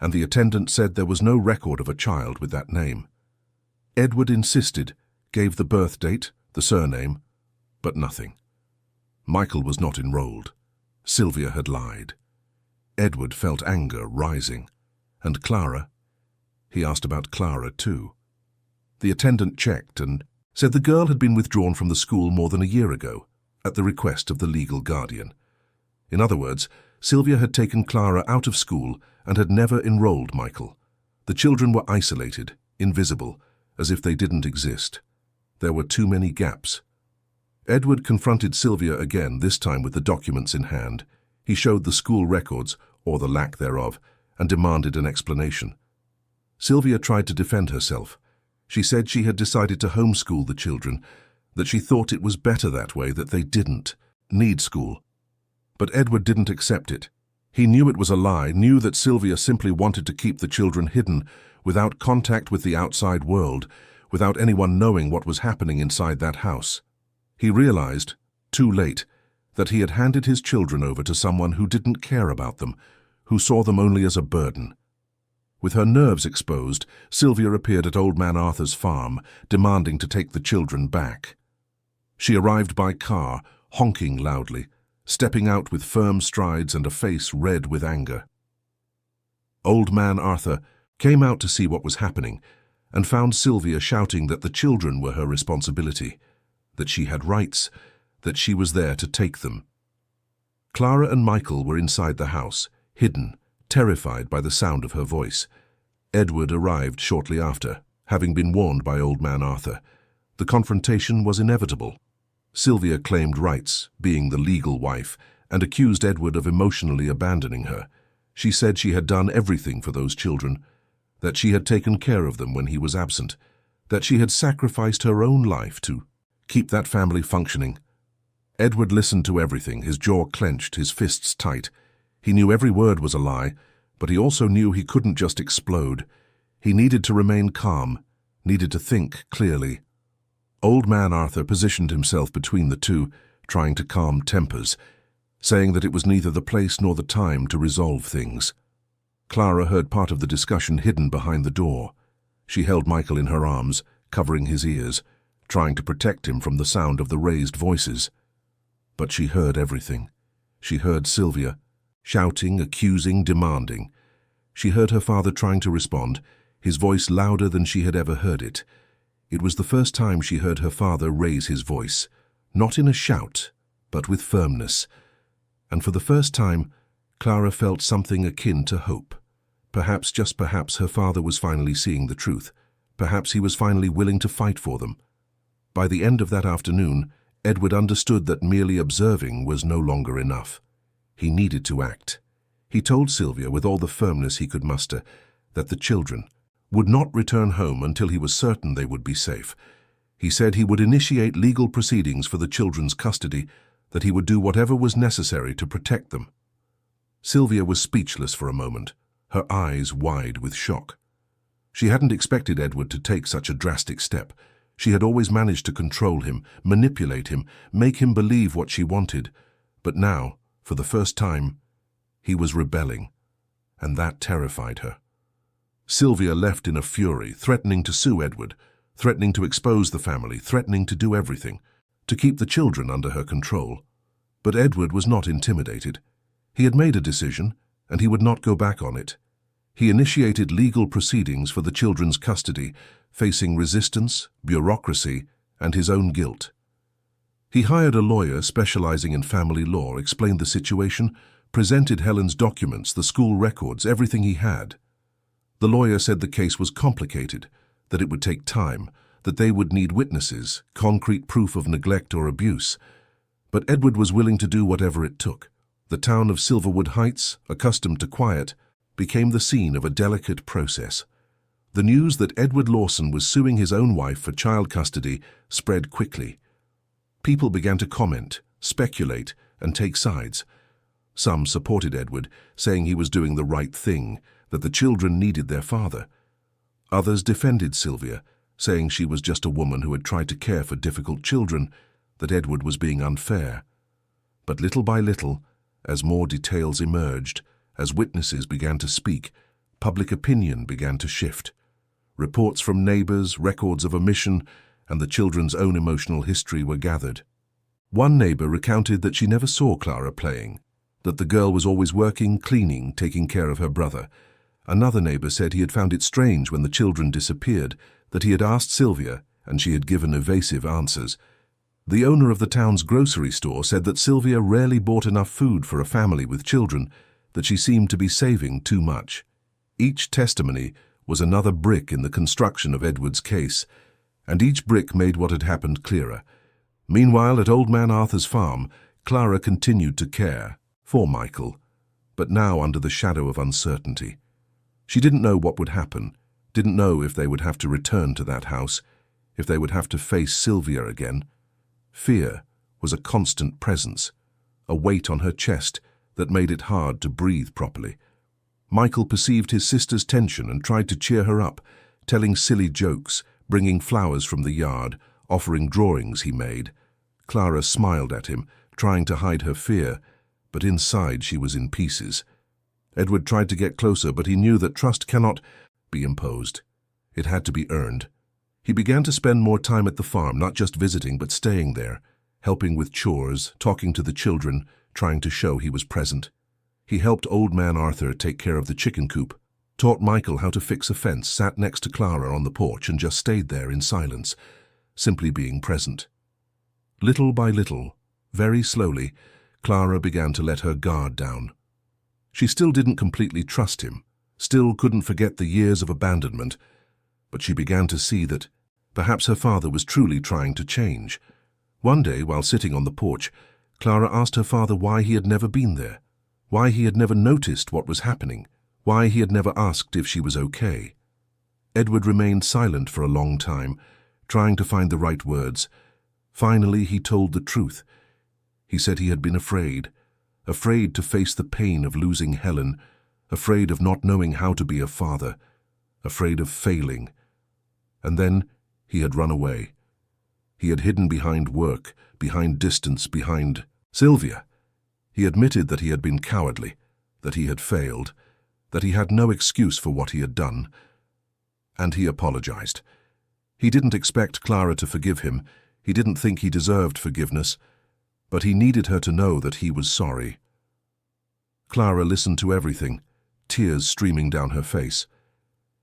and the attendant said there was no record of a child with that name. Edward insisted, gave the birth date, the surname, but nothing. Michael was not enrolled. Sylvia had lied. Edward felt anger rising. And Clara? He asked about Clara too. The attendant checked and said the girl had been withdrawn from the school more than a year ago, at the request of the legal guardian. In other words, Sylvia had taken Clara out of school and had never enrolled Michael. The children were isolated, invisible, as if they didn't exist. There were too many gaps. Edward confronted Sylvia again, this time with the documents in hand. He showed the school records, or the lack thereof, and demanded an explanation. Sylvia tried to defend herself. She said she had decided to homeschool the children, that she thought it was better that way, that they didn't need school. But Edward didn't accept it. He knew it was a lie, knew that Sylvia simply wanted to keep the children hidden, without contact with the outside world, without anyone knowing what was happening inside that house. He realized, too late, that he had handed his children over to someone who didn't care about them, who saw them only as a burden. With her nerves exposed, Sylvia appeared at Old Man Arthur's farm, demanding to take the children back. She arrived by car, honking loudly, stepping out with firm strides and a face red with anger. Old Man Arthur came out to see what was happening and found Sylvia shouting that the children were her responsibility, that she had rights, that she was there to take them. Clara and Michael were inside the house, hidden, terrified by the sound of her voice. Edward arrived shortly after, having been warned by Old Man Arthur. The confrontation was inevitable. Sylvia claimed rights, being the legal wife, and accused Edward of emotionally abandoning her. She said she had done everything for those children, that she had taken care of them when he was absent, that she had sacrificed her own life to Keep that family functioning. Edward listened to everything, his jaw clenched, his fists tight. He knew every word was a lie, but he also knew he couldn't just explode. He needed to remain calm, needed to think clearly. Old man Arthur positioned himself between the two, trying to calm tempers, saying that it was neither the place nor the time to resolve things. Clara heard part of the discussion hidden behind the door. She held Michael in her arms, covering his ears, trying to protect him from the sound of the raised voices. But she heard everything. She heard Sylvia, shouting, accusing, demanding. She heard her father trying to respond, his voice louder than she had ever heard it. It was the first time she heard her father raise his voice, not in a shout, but with firmness. And for the first time, Clara felt something akin to hope. Perhaps, just perhaps, her father was finally seeing the truth. Perhaps he was finally willing to fight for them. By the end of that afternoon, Edward understood that merely observing was no longer enough. He needed to act. He told Sylvia with all the firmness he could muster that the children would not return home until he was certain they would be safe. He said he would initiate legal proceedings for the children's custody, that he would do whatever was necessary to protect them. Sylvia was speechless for a moment, her eyes wide with shock. She hadn't expected Edward to take such a drastic step. She had always managed to control him, manipulate him, make him believe what she wanted. But now, for the first time, he was rebelling, and that terrified her. Sylvia left in a fury, threatening to sue Edward, threatening to expose the family, threatening to do everything, to keep the children under her control. But Edward was not intimidated. He had made a decision, and he would not go back on it. He initiated legal proceedings for the children's custody, facing resistance, bureaucracy, and his own guilt. He hired a lawyer specializing in family law, explained the situation, presented Helen's documents, the school records, everything he had. The lawyer said the case was complicated, that it would take time, that they would need witnesses, concrete proof of neglect or abuse. But Edward was willing to do whatever it took. The town of Silverwood Heights, accustomed to quiet, became the scene of a delicate process. The news that Edward Lawson was suing his own wife for child custody spread quickly. People began to comment, speculate, and take sides. Some supported Edward, saying he was doing the right thing, that the children needed their father. Others defended Sylvia, saying she was just a woman who had tried to care for difficult children, that Edward was being unfair. But little by little, as more details emerged, as witnesses began to speak, public opinion began to shift. Reports from neighbors, records of omission, and the children's own emotional history were gathered. One neighbor recounted that she never saw Clara playing, that the girl was always working, cleaning, taking care of her brother. Another neighbor said he had found it strange when the children disappeared, that he had asked Sylvia, and she had given evasive answers. The owner of the town's grocery store said that Sylvia rarely bought enough food for a family with children, that she seemed to be saving too much. Each testimony was another brick in the construction of Edward's case, and each brick made what had happened clearer. Meanwhile, at Old Man Arthur's farm, Clara continued to care for Michael, but now under the shadow of uncertainty. She didn't know what would happen, didn't know if they would have to return to that house, if they would have to face Sylvia again. Fear was a constant presence, a weight on her chest that made it hard to breathe properly. Michael perceived his sister's tension and tried to cheer her up, telling silly jokes, bringing flowers from the yard, offering drawings he made. Clara smiled at him, trying to hide her fear, but inside she was in pieces. Edward tried to get closer, but he knew that trust cannot be imposed. It had to be earned. He began to spend more time at the farm, not just visiting, but staying there, helping with chores, talking to the children, trying to show he was present. He helped Old Man Arthur take care of the chicken coop, taught Michael how to fix a fence, sat next to Clara on the porch and just stayed there in silence, simply being present. Little by little, very slowly, Clara began to let her guard down. She still didn't completely trust him, still couldn't forget the years of abandonment, but she began to see that perhaps her father was truly trying to change. One day, while sitting on the porch, Clara asked her father why he had never been there, why he had never noticed what was happening, why he had never asked if she was okay. Edward remained silent for a long time, trying to find the right words. Finally, he told the truth. He said he had been afraid to face the pain of losing Helen, afraid of not knowing how to be a father, afraid of failing. And then he had run away. He had hidden behind work, behind distance, behind Sylvia. He admitted that he had been cowardly, that he had failed, that he had no excuse for what he had done. And he apologized. He didn't expect Clara to forgive him. He didn't think he deserved forgiveness, but he needed her to know that he was sorry. Clara listened to everything, tears streaming down her face.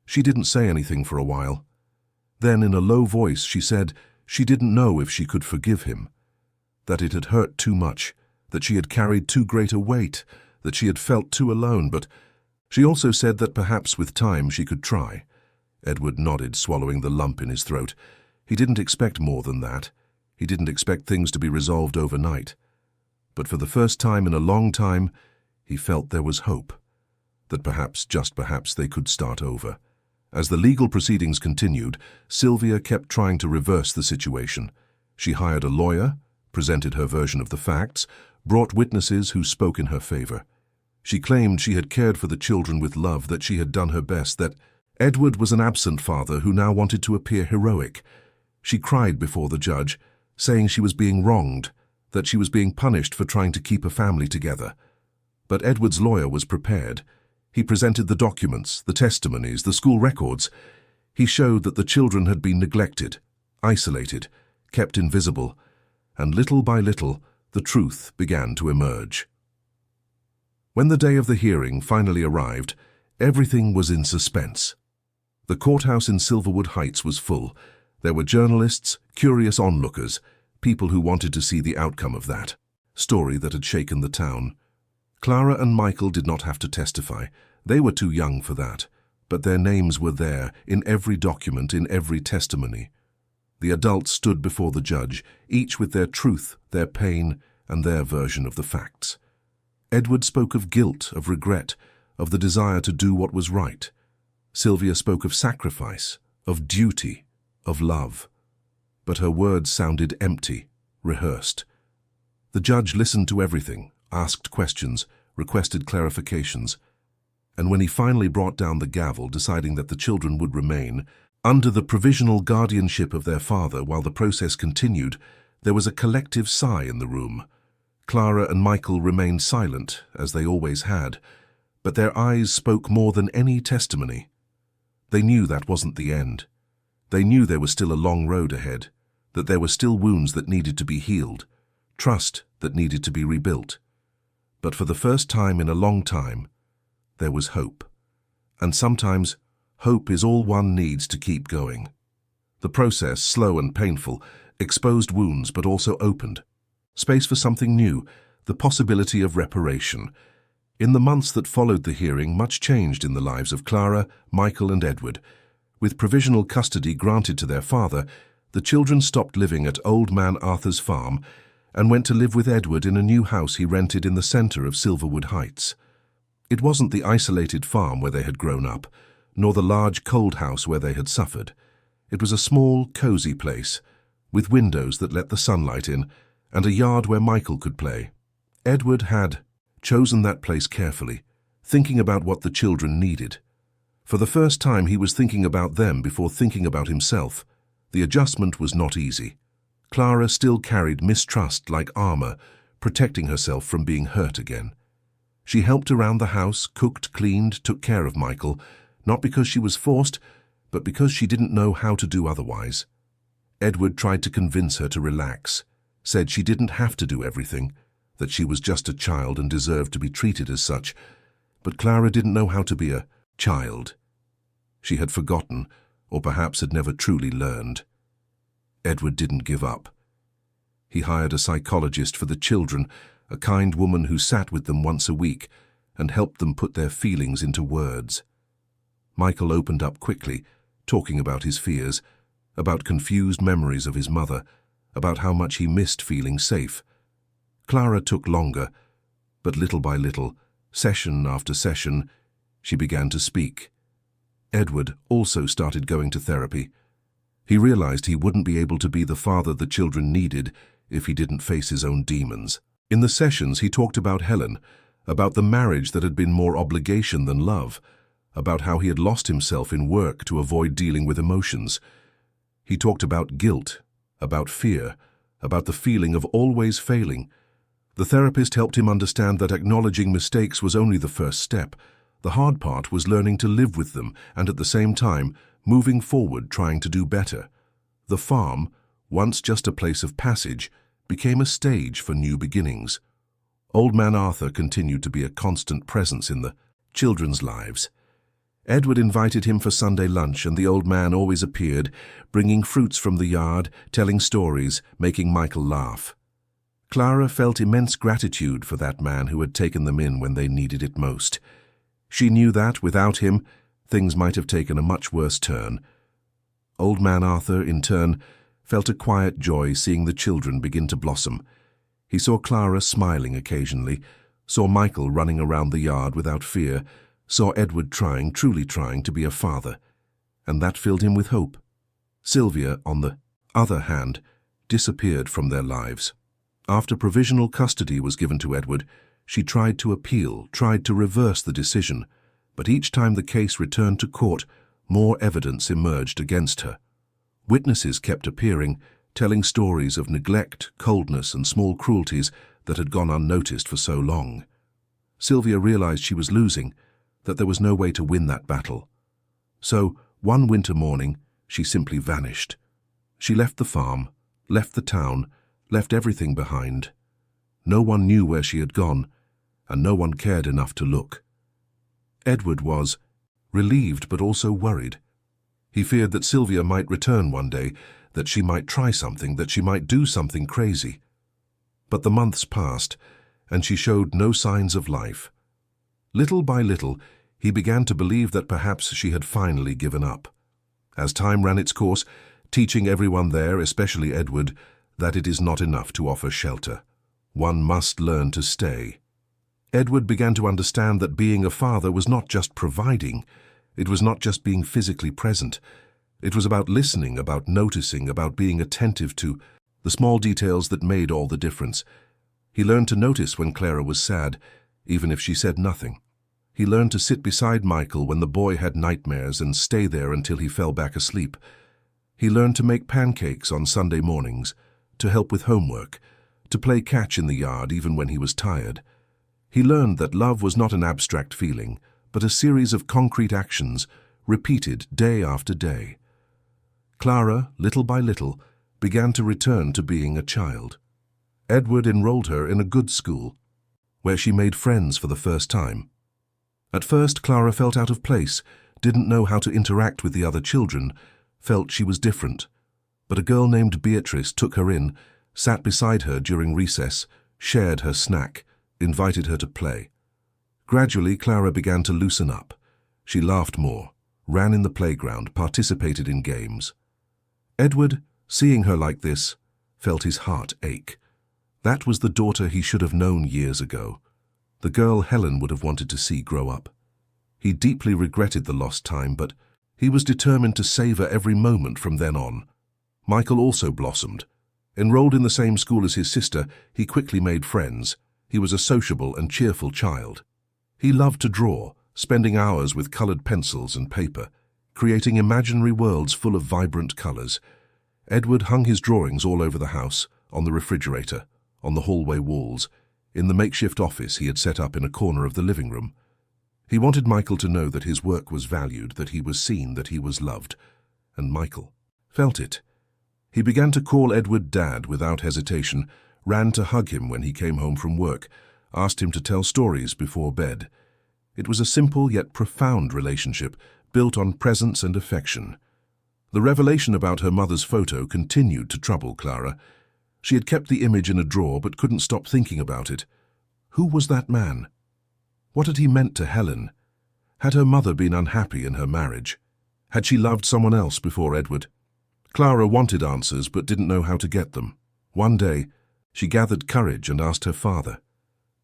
She didn't say anything for a while. Then, in a low voice, she said she didn't know if she could forgive him, that it had hurt too much, that she had carried too great a weight, that she had felt too alone, but she also said that perhaps with time she could try. Edward nodded, swallowing the lump in his throat. He didn't expect more than that. He didn't expect things to be resolved overnight. But for the first time in a long time, he felt there was hope, that perhaps, just perhaps, they could start over. As the legal proceedings continued, Sylvia kept trying to reverse the situation. She hired a lawyer, presented her version of the facts, brought witnesses who spoke in her favor. She claimed she had cared for the children with love, that she had done her best, that Edward was an absent father who now wanted to appear heroic. She cried before the judge, saying she was being wronged, that she was being punished for trying to keep a family together. But Edward's lawyer was prepared. He presented the documents, the testimonies, the school records. He showed that the children had been neglected, isolated, kept invisible, and little by little, the truth began to emerge. When the day of the hearing finally arrived, everything was in suspense. The courthouse in Silverwood Heights was full. There were journalists, curious onlookers, people who wanted to see the outcome of that story that had shaken the town. Clara and Michael did not have to testify. They were too young for that, but their names were there in every document, in every testimony. The adults stood before the judge, each with their truth, their pain, and their version of the facts. Edward spoke of guilt, of regret, of the desire to do what was right. Sylvia spoke of sacrifice, of duty, of love. But her words sounded empty, rehearsed. The judge listened to everything, asked questions, requested clarifications, and when he finally brought down the gavel, deciding that the children would remain under the provisional guardianship of their father while the process continued, there was a collective sigh in the room. Clara and Michael remained silent, as they always had, but their eyes spoke more than any testimony. They knew that wasn't the end. They knew there was still a long road ahead, that there were still wounds that needed to be healed, trust that needed to be rebuilt. But for the first time in a long time, there was hope. And sometimes, hope is all one needs to keep going. The process, slow and painful, exposed wounds but also opened space for something new, the possibility of reparation. In the months that followed the hearing, much changed in the lives of Clara, Michael and Edward. With provisional custody granted to their father, the children stopped living at Old Man Arthur's farm and went to live with Edward in a new house he rented in the center of Silverwood Heights. It wasn't the isolated farm where they had grown up, nor the large cold house where they had suffered. It was a small, cozy place, with windows that let the sunlight in, and a yard where Michael could play. Edward had chosen that place carefully, thinking about what the children needed. For the first time he was thinking about them before thinking about himself. The adjustment was not easy. Clara still carried mistrust like armor, protecting herself from being hurt again. She helped around the house, cooked, cleaned, took care of Michael, not because she was forced, but because she didn't know how to do otherwise. Edward tried to convince her to relax, said she didn't have to do everything, that she was just a child and deserved to be treated as such. But Clara didn't know how to be a child. She had forgotten, or perhaps had never truly learned. Edward didn't give up. He hired a psychologist for the children, a kind woman who sat with them once a week and helped them put their feelings into words. Michael opened up quickly, talking about his fears, about confused memories of his mother, about how much he missed feeling safe. Clara took longer, but little by little, session after session, she began to speak. Edward also started going to therapy. He realized he wouldn't be able to be the father the children needed if he didn't face his own demons. In the sessions, he talked about Helen, about the marriage that had been more obligation than love, about how he had lost himself in work to avoid dealing with emotions. He talked about guilt, about fear, about the feeling of always failing. The therapist helped him understand that acknowledging mistakes was only the first step. The hard part was learning to live with them and at the same time moving forward trying to do better. The farm, once just a place of passage, became a stage for new beginnings. Old Man Arthur continued to be a constant presence in the children's lives. Edward invited him for Sunday lunch, and the old man always appeared, bringing fruits from the yard, telling stories, making Michael laugh. Clara felt immense gratitude for that man who had taken them in when they needed it most. She knew that, without him, things might have taken a much worse turn. Old Man Arthur, in turn, felt a quiet joy seeing the children begin to blossom. He saw Clara smiling occasionally, saw Michael running around the yard without fear, saw Edward truly trying to be a father, and that filled him with hope. Sylvia, on the other hand, disappeared from their lives. After provisional custody was given to Edward, she tried to appeal, tried to reverse the decision, but each time the case returned to court, more evidence emerged against her. Witnesses kept appearing, telling stories of neglect, coldness, and small cruelties that had gone unnoticed for so long. Sylvia realized she was losing, that there was no way to win that battle. So, one winter morning, she simply vanished. She left the farm, left the town, left everything behind. No one knew where she had gone, and no one cared enough to look. Edward was relieved but also worried. He feared that Sylvia might return one day, that she might try something, that she might do something crazy. But the months passed, and she showed no signs of life. Little by little, he began to believe that perhaps she had finally given up. As time ran its course, teaching everyone there, especially Edward, that it is not enough to offer shelter. One must learn to stay. Edward began to understand that being a father was not just providing. It was not just being physically present. It was about listening, about noticing, about being attentive to the small details that made all the difference. He learned to notice when Clara was sad, even if she said nothing. He learned to sit beside Michael when the boy had nightmares and stay there until he fell back asleep. He learned to make pancakes on Sunday mornings, to help with homework, to play catch in the yard even when he was tired. He learned that love was not an abstract feeling, but a series of concrete actions, repeated day after day. Clara, little by little, began to return to being a child. Edward enrolled her in a good school, where she made friends for the first time. At first, Clara felt out of place, didn't know how to interact with the other children, felt she was different. But a girl named Beatrice took her in, sat beside her during recess, shared her snack, invited her to play. Gradually, Clara began to loosen up. She laughed more, ran in the playground, participated in games. Edward, seeing her like this, felt his heart ache. That was the daughter he should have known years ago, the girl Helen would have wanted to see grow up. He deeply regretted the lost time, but he was determined to savor every moment from then on. Michael also blossomed. Enrolled in the same school as his sister, he quickly made friends. He was a sociable and cheerful child. He loved to draw, spending hours with colored pencils and paper, creating imaginary worlds full of vibrant colors. Edward hung his drawings all over the house, on the refrigerator, on the hallway walls, in the makeshift office he had set up in a corner of the living room. He wanted Michael to know that his work was valued, that he was seen, that he was loved. And Michael felt it. He began to call Edward Dad without hesitation, ran to hug him when he came home from work, asked him to tell stories before bed. It was a simple yet profound relationship, built on presence and affection. The revelation about her mother's photo continued to trouble Clara. She had kept the image in a drawer but couldn't stop thinking about it. Who was that man? What had he meant to Helen? Had her mother been unhappy in her marriage? Had she loved someone else before Edward? Clara wanted answers but didn't know how to get them. One day, she gathered courage and asked her father.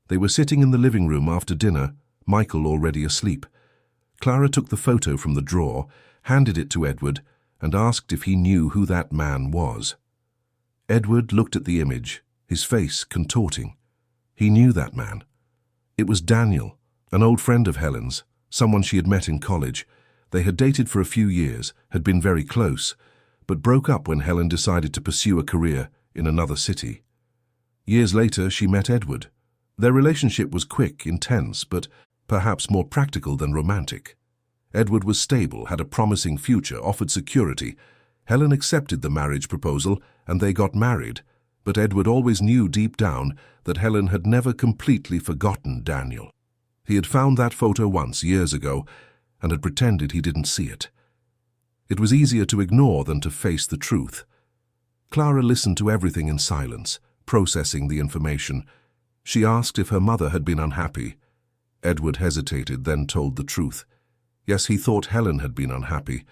They were sitting in the living room after dinner, Michael already asleep. Clara took the photo from the drawer, handed it to Edward, and asked if he knew who that man was. Edward looked at the image, his face contorting. He knew that man. It was Daniel, an old friend of Helen's, someone she had met in college. They had dated for a few years, had been very close, but broke up when Helen decided to pursue a career in another city. Years later, she met Edward. Their relationship was quick, intense, but perhaps more practical than romantic. Edward was stable, had a promising future, offered security. Helen accepted the marriage proposal, and they got married, but Edward always knew deep down that Helen had never completely forgotten Daniel. He had found that photo once, years ago, and had pretended he didn't see it. It was easier to ignore than to face the truth. Clara listened to everything in silence, processing the information. She asked if her mother had been unhappy. Edward hesitated, then told the truth. Yes, he thought Helen had been unhappy,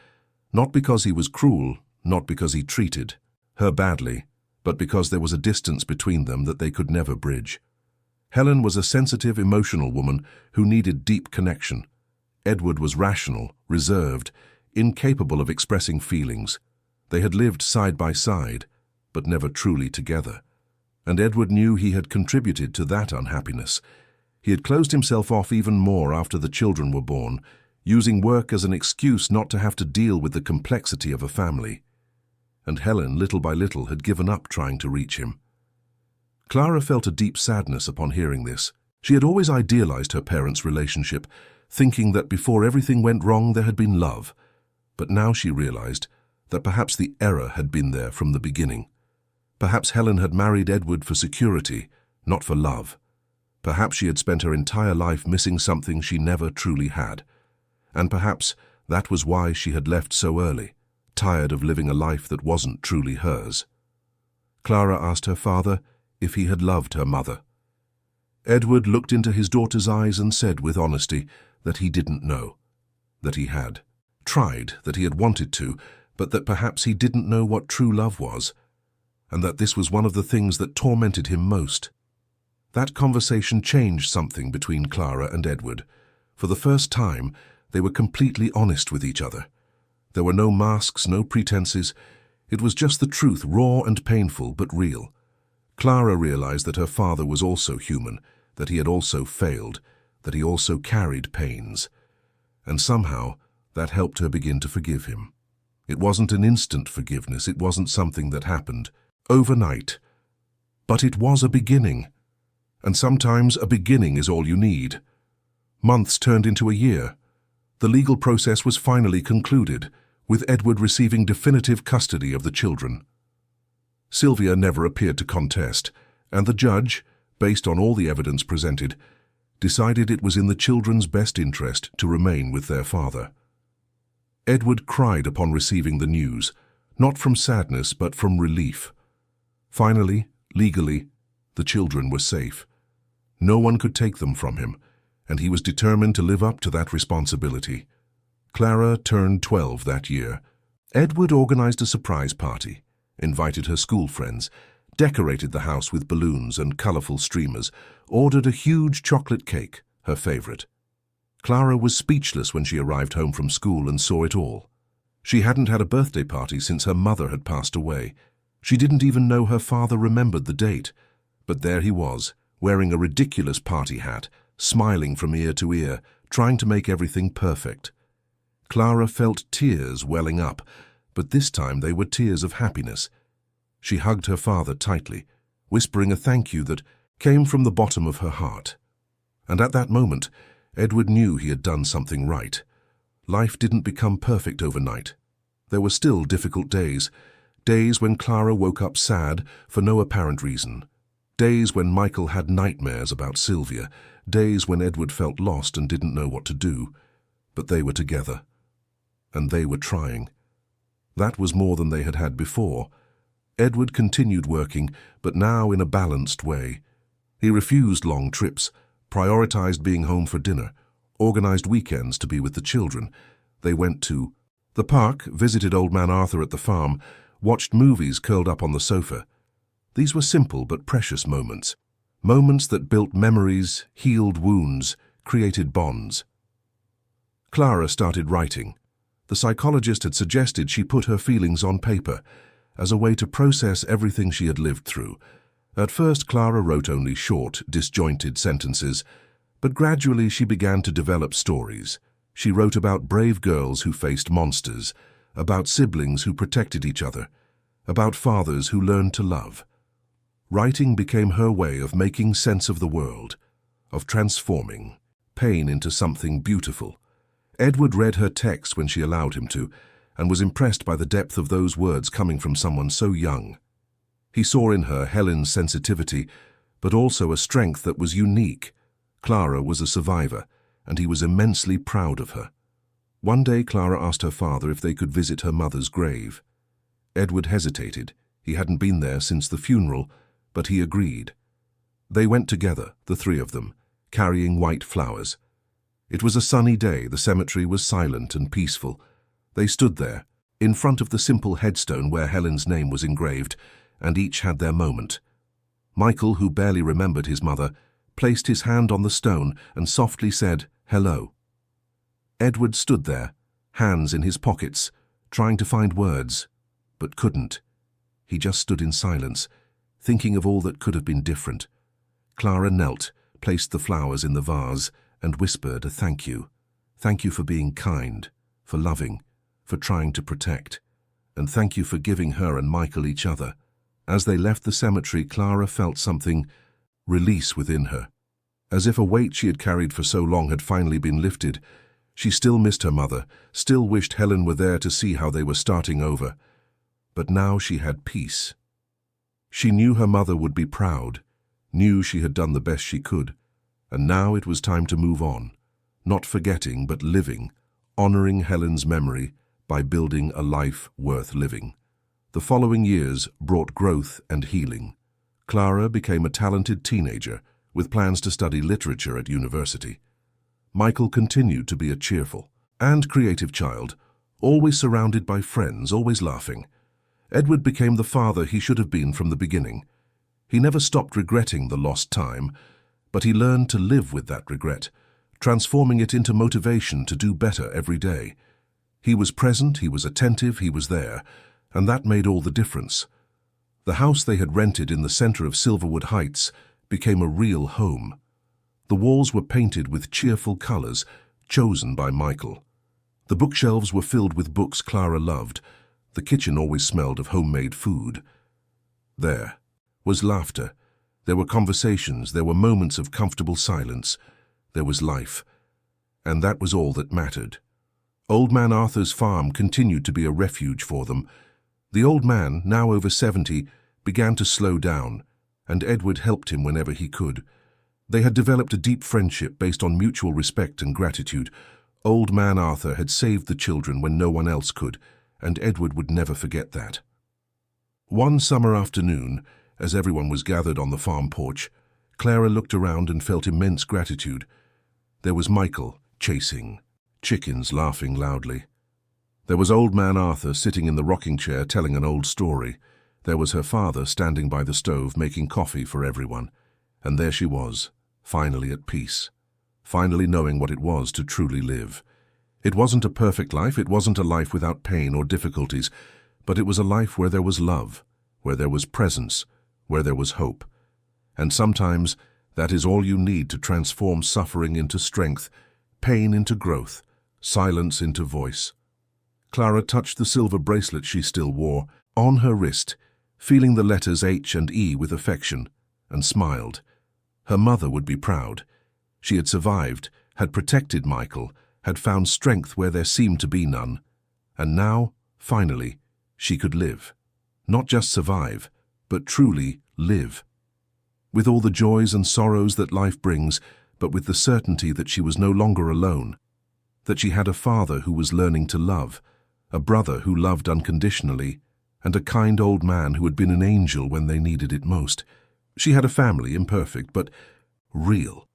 not because he was cruel, not because he treated her badly, but because there was a distance between them that they could never bridge. Helen was a sensitive, emotional woman who needed deep connection. Edward was rational, reserved, incapable of expressing feelings. They had lived side by side, but never truly together. And Edward knew he had contributed to that unhappiness. He had closed himself off even more after the children were born, using work as an excuse not to have to deal with the complexity of a family. And Helen, little by little, had given up trying to reach him. Clara felt a deep sadness upon hearing this. She had always idealized her parents' relationship, thinking that before everything went wrong there had been love. But now she realized that perhaps the error had been there from the beginning. Perhaps Helen had married Edward for security, not for love. Perhaps she had spent her entire life missing something she never truly had. And perhaps that was why she had left so early, tired of living a life that wasn't truly hers. Clara asked her father if he had loved her mother. Edward looked into his daughter's eyes and said with honesty that he didn't know, that he had tried, that he had wanted to, but that perhaps he didn't know what true love was, and that this was one of the things that tormented him most. That conversation changed something between Clara and Edward. For the first time, they were completely honest with each other. There were no masks, no pretenses. It was just the truth, raw and painful, but real. Clara realized that her father was also human, that he had also failed, that he also carried pains. And somehow, that helped her begin to forgive him. It wasn't an instant forgiveness, it wasn't something that happened overnight. But it was a beginning. And sometimes a beginning is all you need. Months turned into a year. The legal process was finally concluded, with Edward receiving definitive custody of the children. Sylvia never appeared to contest, and the judge, based on all the evidence presented, decided it was in the children's best interest to remain with their father. Edward cried upon receiving the news, not from sadness but from relief. Finally, legally, the children were safe. No one could take them from him, and he was determined to live up to that responsibility. Clara turned 12 that year. Edward organized a surprise party, invited her school friends, decorated the house with balloons and colorful streamers, ordered a huge chocolate cake, her favorite. Clara was speechless when she arrived home from school and saw it all. She hadn't had a birthday party since her mother had passed away. She didn't even know her father remembered the date. But there he was, wearing a ridiculous party hat, smiling from ear to ear, trying to make everything perfect. Clara felt tears welling up, but this time they were tears of happiness. She hugged her father tightly, whispering a thank you that came from the bottom of her heart. And at that moment, Edward knew he had done something right. Life didn't become perfect overnight. There were still difficult days, days when Clara woke up sad for no apparent reason, days when Michael had nightmares about Sylvia, days when Edward felt lost and didn't know what to do. But they were together, and they were trying. That was more than they had had before. Edward continued working, but now in a balanced way. He refused long trips, prioritized being home for dinner, organized weekends to be with the children. They went to the park, visited Old Man Arthur at the farm, watched movies curled up on the sofa. These were simple but precious moments. Moments that built memories, healed wounds, created bonds. Clara started writing. The psychologist had suggested she put her feelings on paper as a way to process everything she had lived through. At first, Clara wrote only short, disjointed sentences, but gradually she began to develop stories. She wrote about brave girls who faced monsters, about siblings who protected each other, about fathers who learned to love. Writing became her way of making sense of the world, of transforming pain into something beautiful. Edward read her text when she allowed him to, and was impressed by the depth of those words coming from someone so young. He saw in her Helen's sensitivity, but also a strength that was unique. Clara was a survivor, and he was immensely proud of her. One day Clara asked her father if they could visit her mother's grave. Edward hesitated. He hadn't been there since the funeral, but he agreed. They went together, the three of them, carrying white flowers. It was a sunny day. The cemetery was silent and peaceful. They stood there, in front of the simple headstone where Helen's name was engraved, and each had their moment. Michael, who barely remembered his mother, placed his hand on the stone and softly said, "Hello." Edward stood there, hands in his pockets, trying to find words, but couldn't. He just stood in silence, thinking of all that could have been different. Clara knelt, placed the flowers in the vase, and whispered a thank you. Thank you for being kind, for loving, for trying to protect, and thank you for giving her and Michael each other. As they left the cemetery, Clara felt something release within her. As if a weight she had carried for so long had finally been lifted. She still missed her mother, still wished Helen were there to see how they were starting over. But now she had peace. She knew her mother would be proud, knew she had done the best she could, and now it was time to move on, not forgetting but living, honoring Helen's memory by building a life worth living. The following years brought growth and healing. Clara became a talented teenager with plans to study literature at university. Michael continued to be a cheerful and creative child, always surrounded by friends, always laughing. Edward became the father he should have been from the beginning. He never stopped regretting the lost time, but he learned to live with that regret, transforming it into motivation to do better every day. He was present, he was attentive, he was there, and that made all the difference. The house they had rented in the center of Silverwood Heights became a real home. The walls were painted with cheerful colors, chosen by Michael. The bookshelves were filled with books Clara loved. The kitchen always smelled of homemade food. There was laughter. There were conversations. There were moments of comfortable silence. There was life. And that was all that mattered. Old Man Arthur's farm continued to be a refuge for them. The old man, now over 70, began to slow down, and Edward helped him whenever he could. They had developed a deep friendship based on mutual respect and gratitude. Old Man Arthur had saved the children when no one else could, and Edward would never forget that. One summer afternoon, as everyone was gathered on the farm porch, Clara looked around and felt immense gratitude. There was Michael, chasing, chickens laughing loudly. There was Old Man Arthur sitting in the rocking chair telling an old story. There was her father standing by the stove making coffee for everyone. And there she was, finally at peace, finally knowing what it was to truly live. It wasn't a perfect life, it wasn't a life without pain or difficulties, but it was a life where there was love, where there was presence, where there was hope. And sometimes that is all you need to transform suffering into strength, pain into growth, silence into voice. Clara touched the silver bracelet she still wore on her wrist, feeling the letters H and E with affection, and smiled. Her mother would be proud. She had survived, had protected Michael, had found strength where there seemed to be none. And now, finally, she could live. Not just survive, but truly live. With all the joys and sorrows that life brings, but with the certainty that she was no longer alone, that she had a father who was learning to love, a brother who loved unconditionally, and a kind old man who had been an angel when they needed it most. She had a family, imperfect, but real.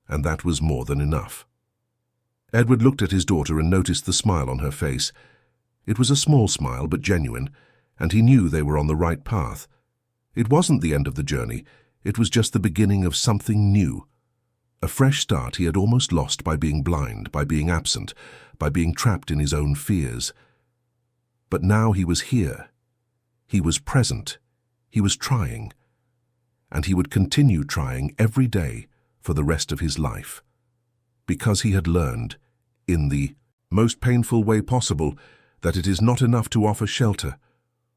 And that was more than enough. Edward looked at his daughter and noticed the smile on her face. It was a small smile, but genuine, and he knew they were on the right path. It wasn't the end of the journey, it was just the beginning of something new. A fresh start he had almost lost by being blind, by being absent, by being trapped in his own fears. But now he was here. He was present. He was trying. And he would continue trying every day for the rest of his life. Because he had learned, in the most painful way possible, that it is not enough to offer shelter.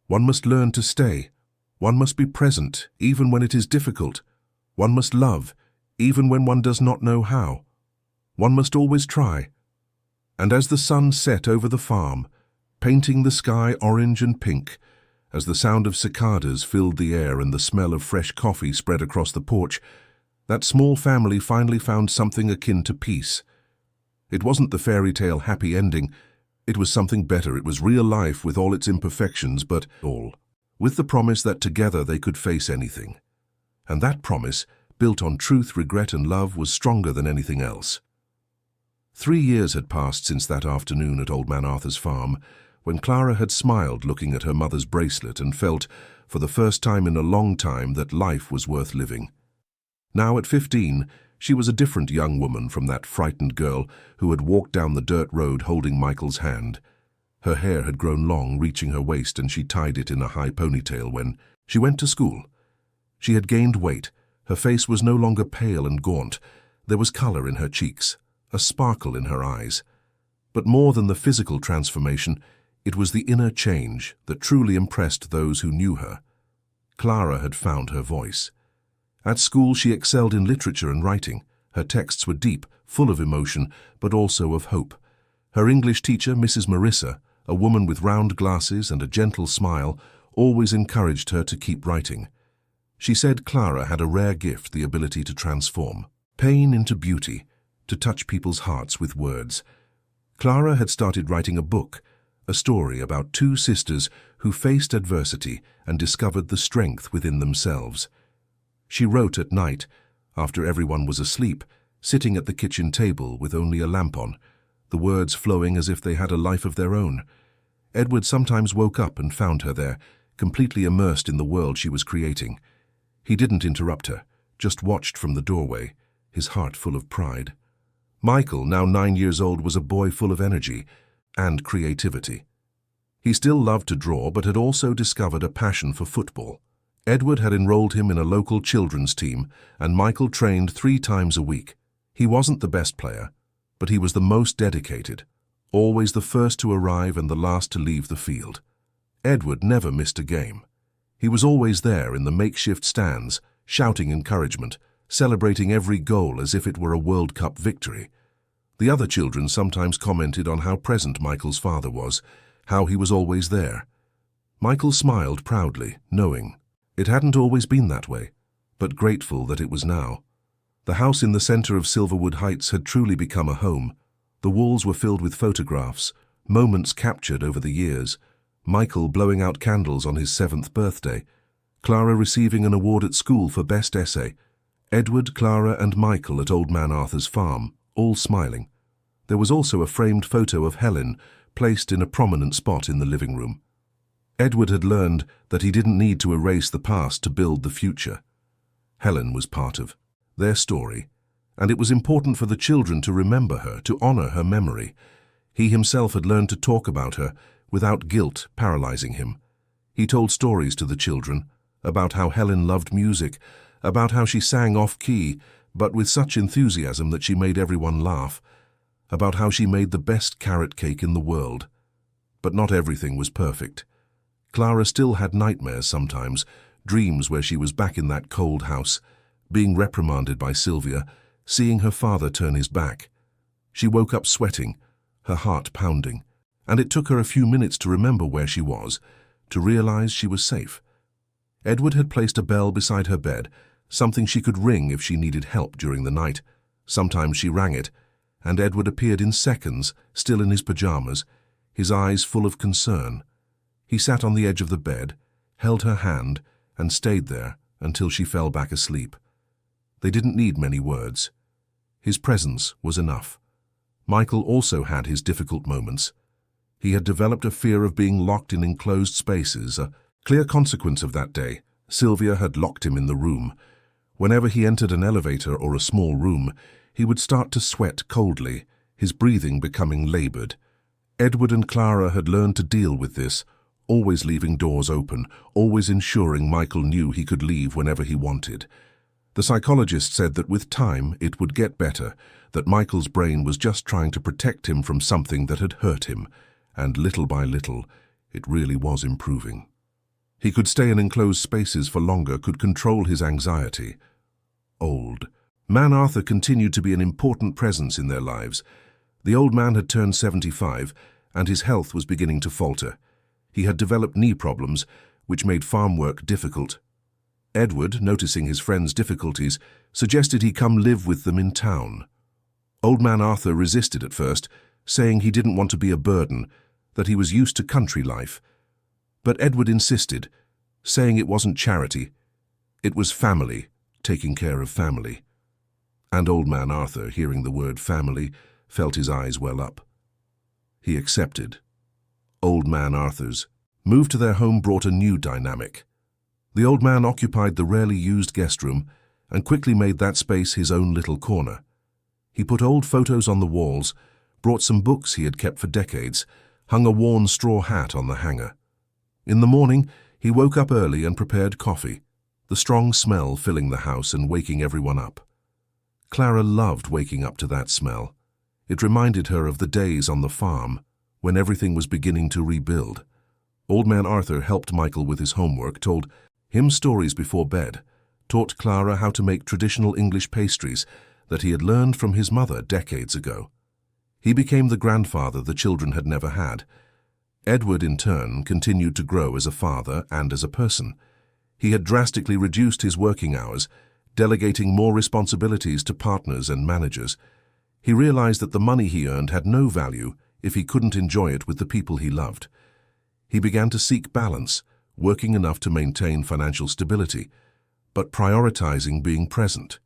One must learn to stay. One must be present, even when it is difficult. One must love, even when one does not know how. One must always try. And as the sun set over the farm, painting the sky orange and pink, as the sound of cicadas filled the air and the smell of fresh coffee spread across the porch, that small family finally found something akin to peace. It wasn't the fairy tale happy ending. It was something better. It was real life with all its imperfections, but all, with the promise that together they could face anything. And that promise, built on truth, regret, and love, was stronger than anything else. 3 years had passed since that afternoon at Old Man Arthur's farm, when Clara had smiled looking at her mother's bracelet and felt, for the first time in a long time, that life was worth living. Now at 15, she was a different young woman from that frightened girl who had walked down the dirt road holding Michael's hand. Her hair had grown long, reaching her waist, and she tied it in a high ponytail when she went to school. She had gained weight. Her face was no longer pale and gaunt. There was color in her cheeks, a sparkle in her eyes. But more than the physical transformation, it was the inner change that truly impressed those who knew her. Clara had found her voice. At school, she excelled in literature and writing. Her texts were deep, full of emotion, but also of hope. Her English teacher, Mrs. Marissa, a woman with round glasses and a gentle smile, always encouraged her to keep writing. She said Clara had a rare gift, the ability to transform pain into beauty, to touch people's hearts with words. Clara had started writing a book, a story about 2 sisters who faced adversity and discovered the strength within themselves. She wrote at night, after everyone was asleep, sitting at the kitchen table with only a lamp on, the words flowing as if they had a life of their own. Edward sometimes woke up and found her there, completely immersed in the world she was creating. He didn't interrupt her, just watched from the doorway, his heart full of pride. Michael, now 9 years old, was a boy full of energy and creativity. He still loved to draw, but had also discovered a passion for football. Edward had enrolled him in a local children's team, and Michael trained 3 times a week. He wasn't the best player, but he was the most dedicated, always the first to arrive and the last to leave the field. Edward never missed a game. He was always there in the makeshift stands, shouting encouragement, celebrating every goal as if it were a World Cup victory. The other children sometimes commented on how present Michael's father was, how he was always there. Michael smiled proudly, knowing it hadn't always been that way, but grateful that it was now. The house in the center of Silverwood Heights had truly become a home. The walls were filled with photographs, moments captured over the years. Michael blowing out candles on his 7th birthday, Clara receiving an award at school for best essay, Edward, Clara, and Michael at Old Man Arthur's farm, all smiling. There was also a framed photo of Helen, placed in a prominent spot in the living room. Edward had learned that he didn't need to erase the past to build the future. Helen was part of their story, and it was important for the children to remember her, to honor her memory. He himself had learned to talk about her without guilt paralyzing him. He told stories to the children about how Helen loved music, about how she sang off-key, but with such enthusiasm that she made everyone laugh, about how she made the best carrot cake in the world. But not everything was perfect. Clara still had nightmares sometimes, dreams where she was back in that cold house, being reprimanded by Sylvia, seeing her father turn his back. She woke up sweating, her heart pounding, and it took her a few minutes to remember where she was, to realize she was safe. Edward had placed a bell beside her bed, something she could ring if she needed help during the night. Sometimes she rang it, and Edward appeared in seconds, still in his pajamas, his eyes full of concern. He sat on the edge of the bed, held her hand, and stayed there until she fell back asleep. They didn't need many words. His presence was enough. Michael also had his difficult moments. He had developed a fear of being locked in enclosed spaces, a clear consequence of that day. Sylvia had locked him in the room. Whenever he entered an elevator or a small room, he would start to sweat coldly, his breathing becoming labored. Edward and Clara had learned to deal with this, always leaving doors open, always ensuring Michael knew he could leave whenever he wanted. The psychologist said that with time it would get better, that Michael's brain was just trying to protect him from something that had hurt him, and little by little, it really was improving. He could stay in enclosed spaces for longer, could control his anxiety. Old man Arthur continued to be an important presence in their lives. The old man had turned 75, and his health was beginning to falter. He had developed knee problems, which made farm work difficult. Edward, noticing his friend's difficulties, suggested he come live with them in town. Old man Arthur resisted at first, saying he didn't want to be a burden, that he was used to country life. But Edward insisted, saying it wasn't charity, it was family, taking care of family. And old man Arthur, hearing the word family, felt his eyes well up. He accepted. Old man Arthur's move to their home brought a new dynamic. The old man occupied the rarely used guest room and quickly made that space his own little corner. He put old photos on the walls, brought some books he had kept for decades, hung a worn straw hat on the hanger. In the morning, he woke up early and prepared coffee, the strong smell filling the house and waking everyone up. Clara loved waking up to that smell. It reminded her of the days on the farm, when everything was beginning to rebuild. Old man Arthur helped Michael with his homework, told him stories before bed, taught Clara how to make traditional English pastries that he had learned from his mother decades ago. He became the grandfather the children had never had. Edward, in turn, continued to grow as a father and as a person. He had drastically reduced his working hours, delegating more responsibilities to partners and managers. He realized that the money he earned had no value if he couldn't enjoy it with the people he loved. He began to seek balance, working enough to maintain financial stability, but prioritizing being present.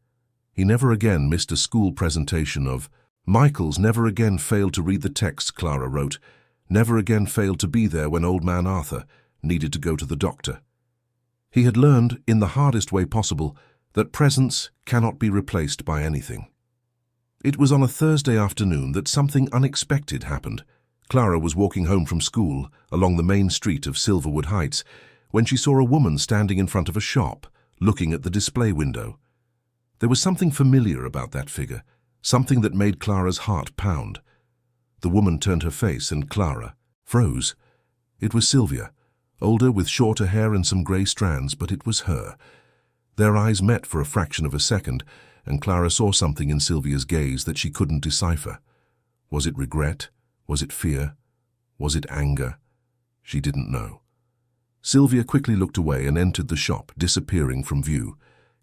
He never again missed a school presentation of Michael's, never again failed to read the texts Clara wrote, never again failed to be there when old man Arthur needed to go to the doctor. He had learned, in the hardest way possible, that presence cannot be replaced by anything. It was on a Thursday afternoon that something unexpected happened. Clara was walking home from school along the main street of Silverwood Heights when she saw a woman standing in front of a shop, looking at the display window. There was something familiar about that figure, something that made Clara's heart pound. The woman turned her face and Clara froze. It was Sylvia, older with shorter hair and some grey strands, but it was her. Their eyes met for a fraction of a second, and Clara saw something in Sylvia's gaze that she couldn't decipher. Was it regret? Was it fear? Was it anger? She didn't know. Sylvia quickly looked away and entered the shop, disappearing from view.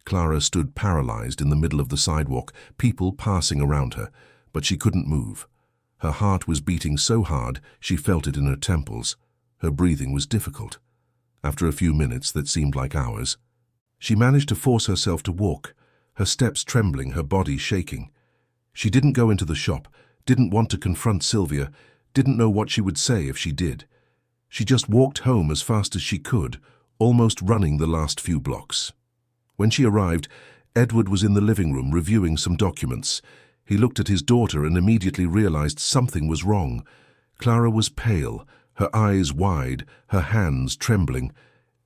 Clara stood paralyzed in the middle of the sidewalk, people passing around her, but she couldn't move. Her heart was beating so hard she felt it in her temples. Her breathing was difficult. After a few minutes that seemed like hours, she managed to force herself to walk, her steps trembling, her body shaking. She didn't go into the shop, didn't want to confront Sylvia, didn't know what she would say if she did. She just walked home as fast as she could, almost running the last few blocks. When she arrived, Edward was in the living room reviewing some documents. He looked at his daughter and immediately realized something was wrong. Clara was pale, her eyes wide, her hands trembling.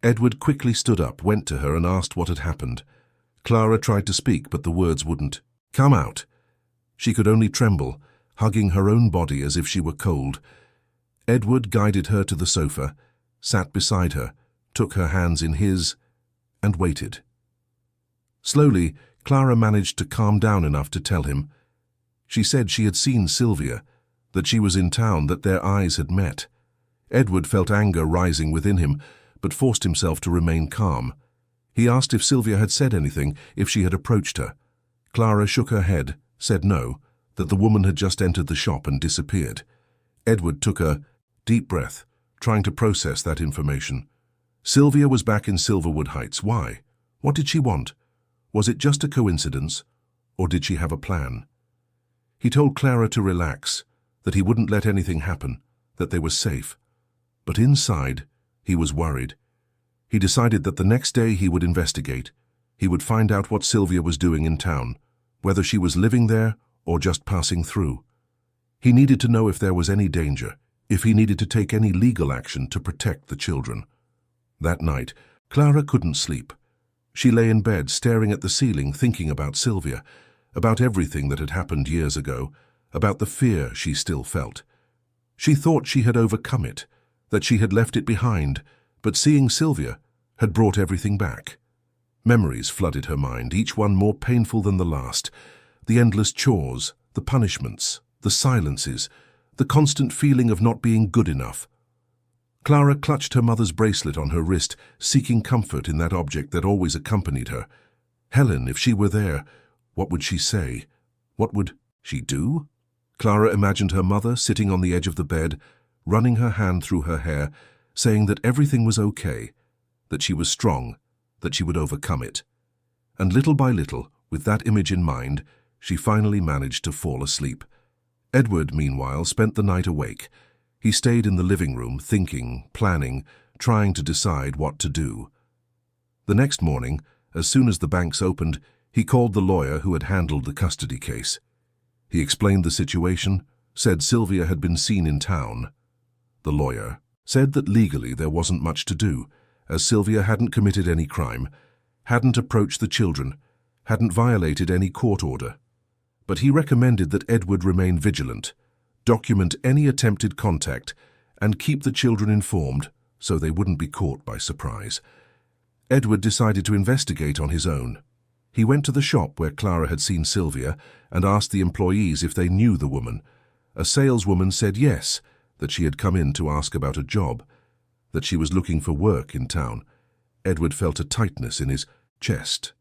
Edward quickly stood up, went to her and asked what had happened. Clara tried to speak, but the words wouldn't come out. She could only tremble, hugging her own body as if she were cold. Edward guided her to the sofa, sat beside her, took her hands in his, and waited. Slowly, Clara managed to calm down enough to tell him. She said she had seen Sylvia, that she was in town, that their eyes had met. Edward felt anger rising within him, but forced himself to remain calm. He asked if Sylvia had said anything, if she had approached her. Clara shook her head, said no, that the woman had just entered the shop and disappeared. Edward took a deep breath, trying to process that information. Sylvia was back in Silverwood Heights. Why? What did she want? Was it just a coincidence, or did she have a plan? He told Clara to relax, that he wouldn't let anything happen, that they were safe. But inside, he was worried. He decided that the next day he would investigate. He would find out what Sylvia was doing in town, whether she was living there or just passing through. He needed to know if there was any danger, if he needed to take any legal action to protect the children. That night, Clara couldn't sleep. She lay in bed staring at the ceiling, thinking about Sylvia, about everything that had happened years ago, about the fear she still felt. She thought she had overcome it, that she had left it behind, but seeing Sylvia had brought everything back. Memories flooded her mind, each one more painful than the last. The endless chores, the punishments, the silences, the constant feeling of not being good enough. Clara clutched her mother's bracelet on her wrist, seeking comfort in that object that always accompanied her. Helen, if she were there, what would she say? What would she do? Clara imagined her mother sitting on the edge of the bed, running her hand through her hair, saying that everything was okay, that she was strong, that she would overcome it. And little by little, with that image in mind, she finally managed to fall asleep. Edward, meanwhile, spent the night awake. He stayed in the living room, thinking, planning, trying to decide what to do. The next morning, as soon as the banks opened, he called the lawyer who had handled the custody case. He explained the situation, said Sylvia had been seen in town. The lawyer said that legally there wasn't much to do, as Sylvia hadn't committed any crime, hadn't approached the children, hadn't violated any court order. But he recommended that Edward remain vigilant, document any attempted contact, and keep the children informed so they wouldn't be caught by surprise. Edward decided to investigate on his own. He went to the shop where Clara had seen Sylvia and asked the employees if they knew the woman. A saleswoman said yes, that she had come in to ask about a job, that she was looking for work in town. Edward felt a tightness in his chest.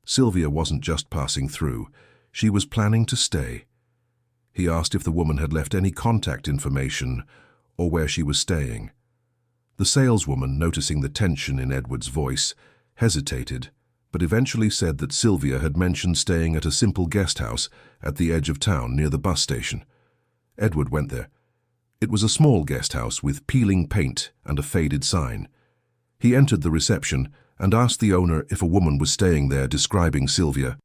Sylvia wasn't just passing through, she was planning to stay. He asked if the woman had left any contact information or where she was staying. The saleswoman, noticing the tension in Edward's voice, hesitated, but eventually said that Sylvia had mentioned staying at a simple guest house at the edge of town near the bus station. Edward went there. It was a small guest house with peeling paint and a faded sign. He entered the reception and asked the owner if a woman was staying there, describing Sylvia.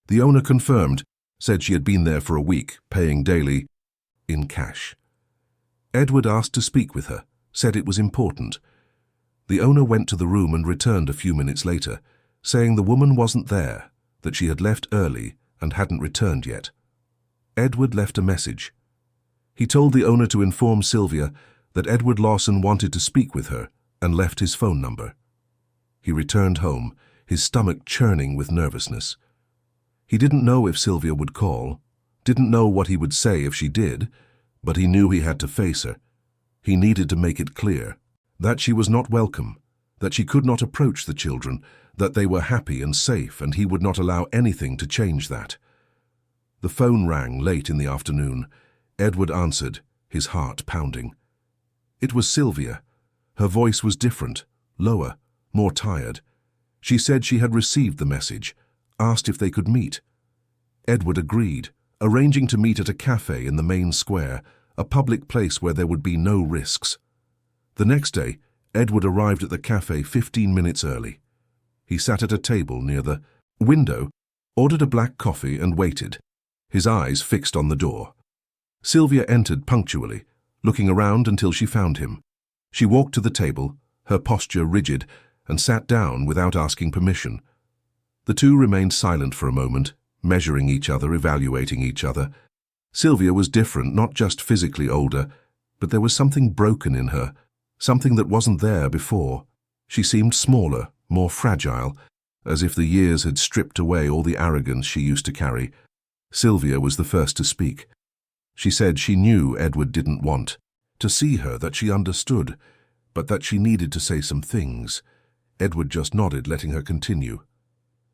The owner confirmed, said she had been there for a week, paying daily in cash. Edward asked to speak with her, said it was important. The owner went to the room and returned a few minutes later, saying the woman wasn't there, that she had left early and hadn't returned yet. Edward left a message. He told the owner to inform Sylvia that Edward Lawson wanted to speak with her and left his phone number. He returned home, his stomach churning with nervousness. He didn't know if Sylvia would call, didn't know what he would say if she did, but he knew he had to face her. He needed to make it clear that she was not welcome, that she could not approach the children, that they were happy and safe, and he would not allow anything to change that. The phone rang late in the afternoon. Edward answered, his heart pounding. It was Sylvia. Her voice was different, lower, more tired. She said she had received the message, asked if they could meet. Edward agreed, arranging to meet at a cafe in the main square, a public place where there would be no risks. The next day, Edward arrived at the cafe 15 minutes early. He sat at a table near the window, ordered a black coffee and waited, his eyes fixed on the door. Sylvia entered punctually, looking around until she found him. She walked to the table, her posture rigid, and sat down without asking permission. The two remained silent for a moment, measuring each other, evaluating each other. Sylvia was different, not just physically older, but there was something broken in her, something that wasn't there before. She seemed smaller, more fragile, as if the years had stripped away all the arrogance she used to carry. Sylvia was the first to speak. She said she knew Edward didn't want to see her, that she understood, but that she needed to say some things. Edward just nodded, letting her continue.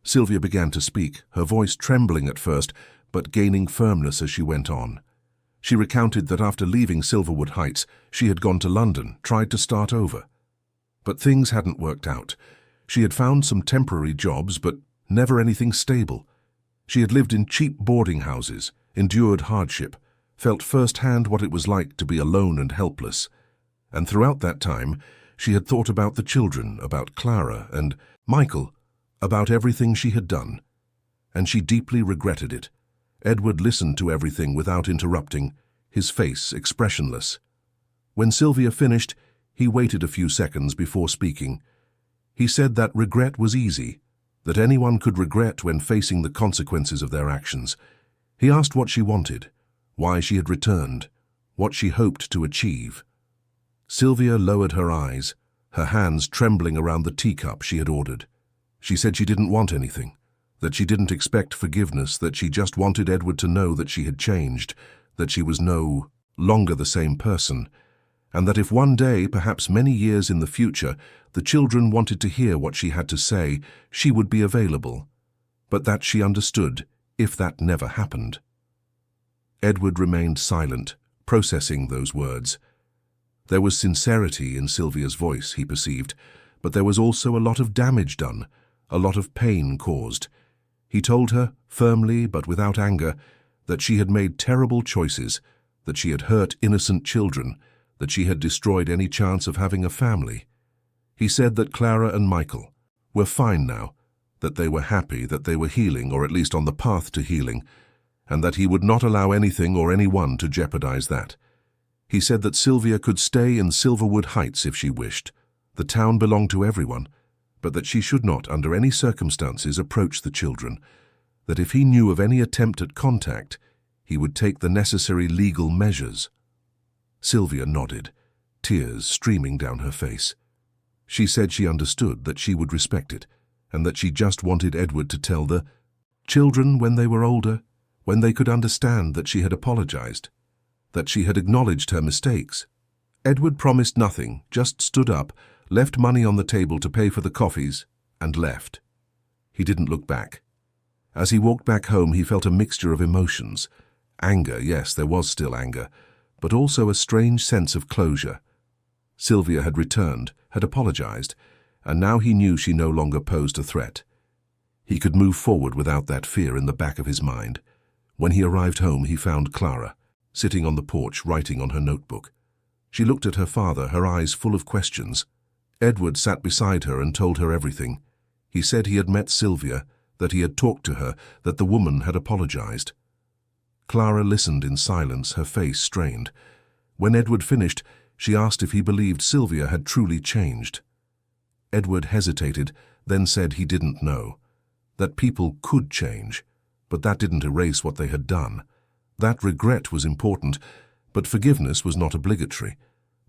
Sylvia began to speak, her voice trembling at first, but gaining firmness as she went on. She recounted that after leaving Silverwood Heights, she had gone to London, tried to start over. But things hadn't worked out. She had found some temporary jobs, but never anything stable. She had lived in cheap boarding houses, endured hardship, felt firsthand what it was like to be alone and helpless. And throughout that time, she had thought about the children, about Clara and Michael, about everything she had done. And she deeply regretted it. Edward listened to everything without interrupting, his face expressionless. When Sylvia finished, he waited a few seconds before speaking. He said that regret was easy, that anyone could regret when facing the consequences of their actions. He asked what she wanted, why she had returned, what she hoped to achieve. Sylvia lowered her eyes, her hands trembling around the teacup she had ordered. She said she didn't want anything, that she didn't expect forgiveness, that she just wanted Edward to know that she had changed, that she was no longer the same person, and that if one day, perhaps many years in the future, the children wanted to hear what she had to say, she would be available, but that she understood if that never happened. Edward remained silent, processing those words. There was sincerity in Sylvia's voice, he perceived, but there was also a lot of damage done, a lot of pain caused. He told her, firmly but without anger, that she had made terrible choices, that she had hurt innocent children, that she had destroyed any chance of having a family. He said that Clara and Michael were fine now, that they were happy, that they were healing, or at least on the path to healing, and that he would not allow anything or anyone to jeopardize that. He said that Sylvia could stay in Silverwood Heights if she wished. The town belonged to everyone, but that she should not, under any circumstances, approach the children, that if he knew of any attempt at contact, he would take the necessary legal measures. Sylvia nodded, tears streaming down her face. She said she understood, that she would respect it, and that she just wanted Edward to tell the children when they were older, when they could understand that she had apologized, that she had acknowledged her mistakes. Edward promised nothing, just stood up, left money on the table to pay for the coffees, and left. He didn't look back. As he walked back home, he felt a mixture of emotions. Anger, yes, there was still anger, but also a strange sense of closure. Sylvia had returned, had apologized, and now he knew she no longer posed a threat. He could move forward without that fear in the back of his mind. When he arrived home, he found Clara, sitting on the porch writing on her notebook. She looked at her father, her eyes full of questions. Edward sat beside her and told her everything. He said he had met Sylvia, that he had talked to her, that the woman had apologized. Clara listened in silence, her face strained. When Edward finished, she asked if he believed Sylvia had truly changed. Edward hesitated, then said he didn't know, that people could change, but that didn't erase what they had done. That regret was important, but forgiveness was not obligatory,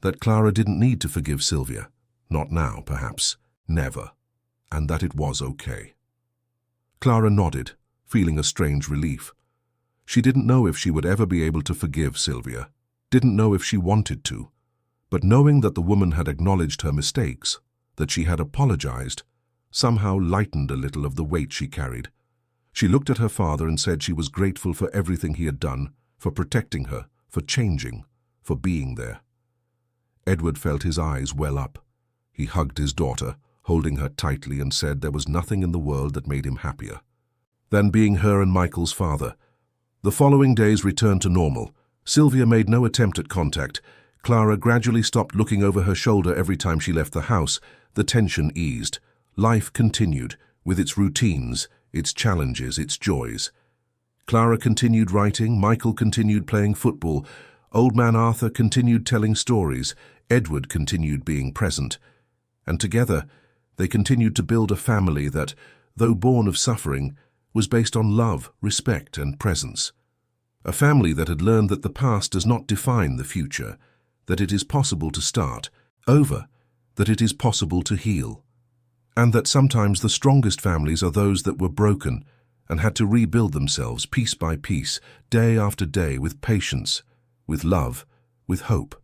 that Clara didn't need to forgive Sylvia, not now, perhaps, never, and that it was okay. Clara nodded, feeling a strange relief. She didn't know if she would ever be able to forgive Sylvia, didn't know if she wanted to, but knowing that the woman had acknowledged her mistakes, that she had apologized, somehow lightened a little of the weight she carried. She looked at her father and said she was grateful for everything he had done, for protecting her, for changing, for being there. Edward felt his eyes well up. He hugged his daughter, holding her tightly, and said there was nothing in the world that made him happier than being her and Michael's father. The following days returned to normal. Sylvia made no attempt at contact. Clara gradually stopped looking over her shoulder every time she left the house. The tension eased. Life continued, with its routines, its challenges, its joys. Clara continued writing, Michael continued playing football, Old Man Arthur continued telling stories, Edward continued being present. And together, they continued to build a family that, though born of suffering, was based on love, respect, and presence. A family that had learned that the past does not define the future, that it is possible to start over, that it is possible to heal, and that sometimes the strongest families are those that were broken and had to rebuild themselves piece by piece, day after day, with patience, with love, with hope.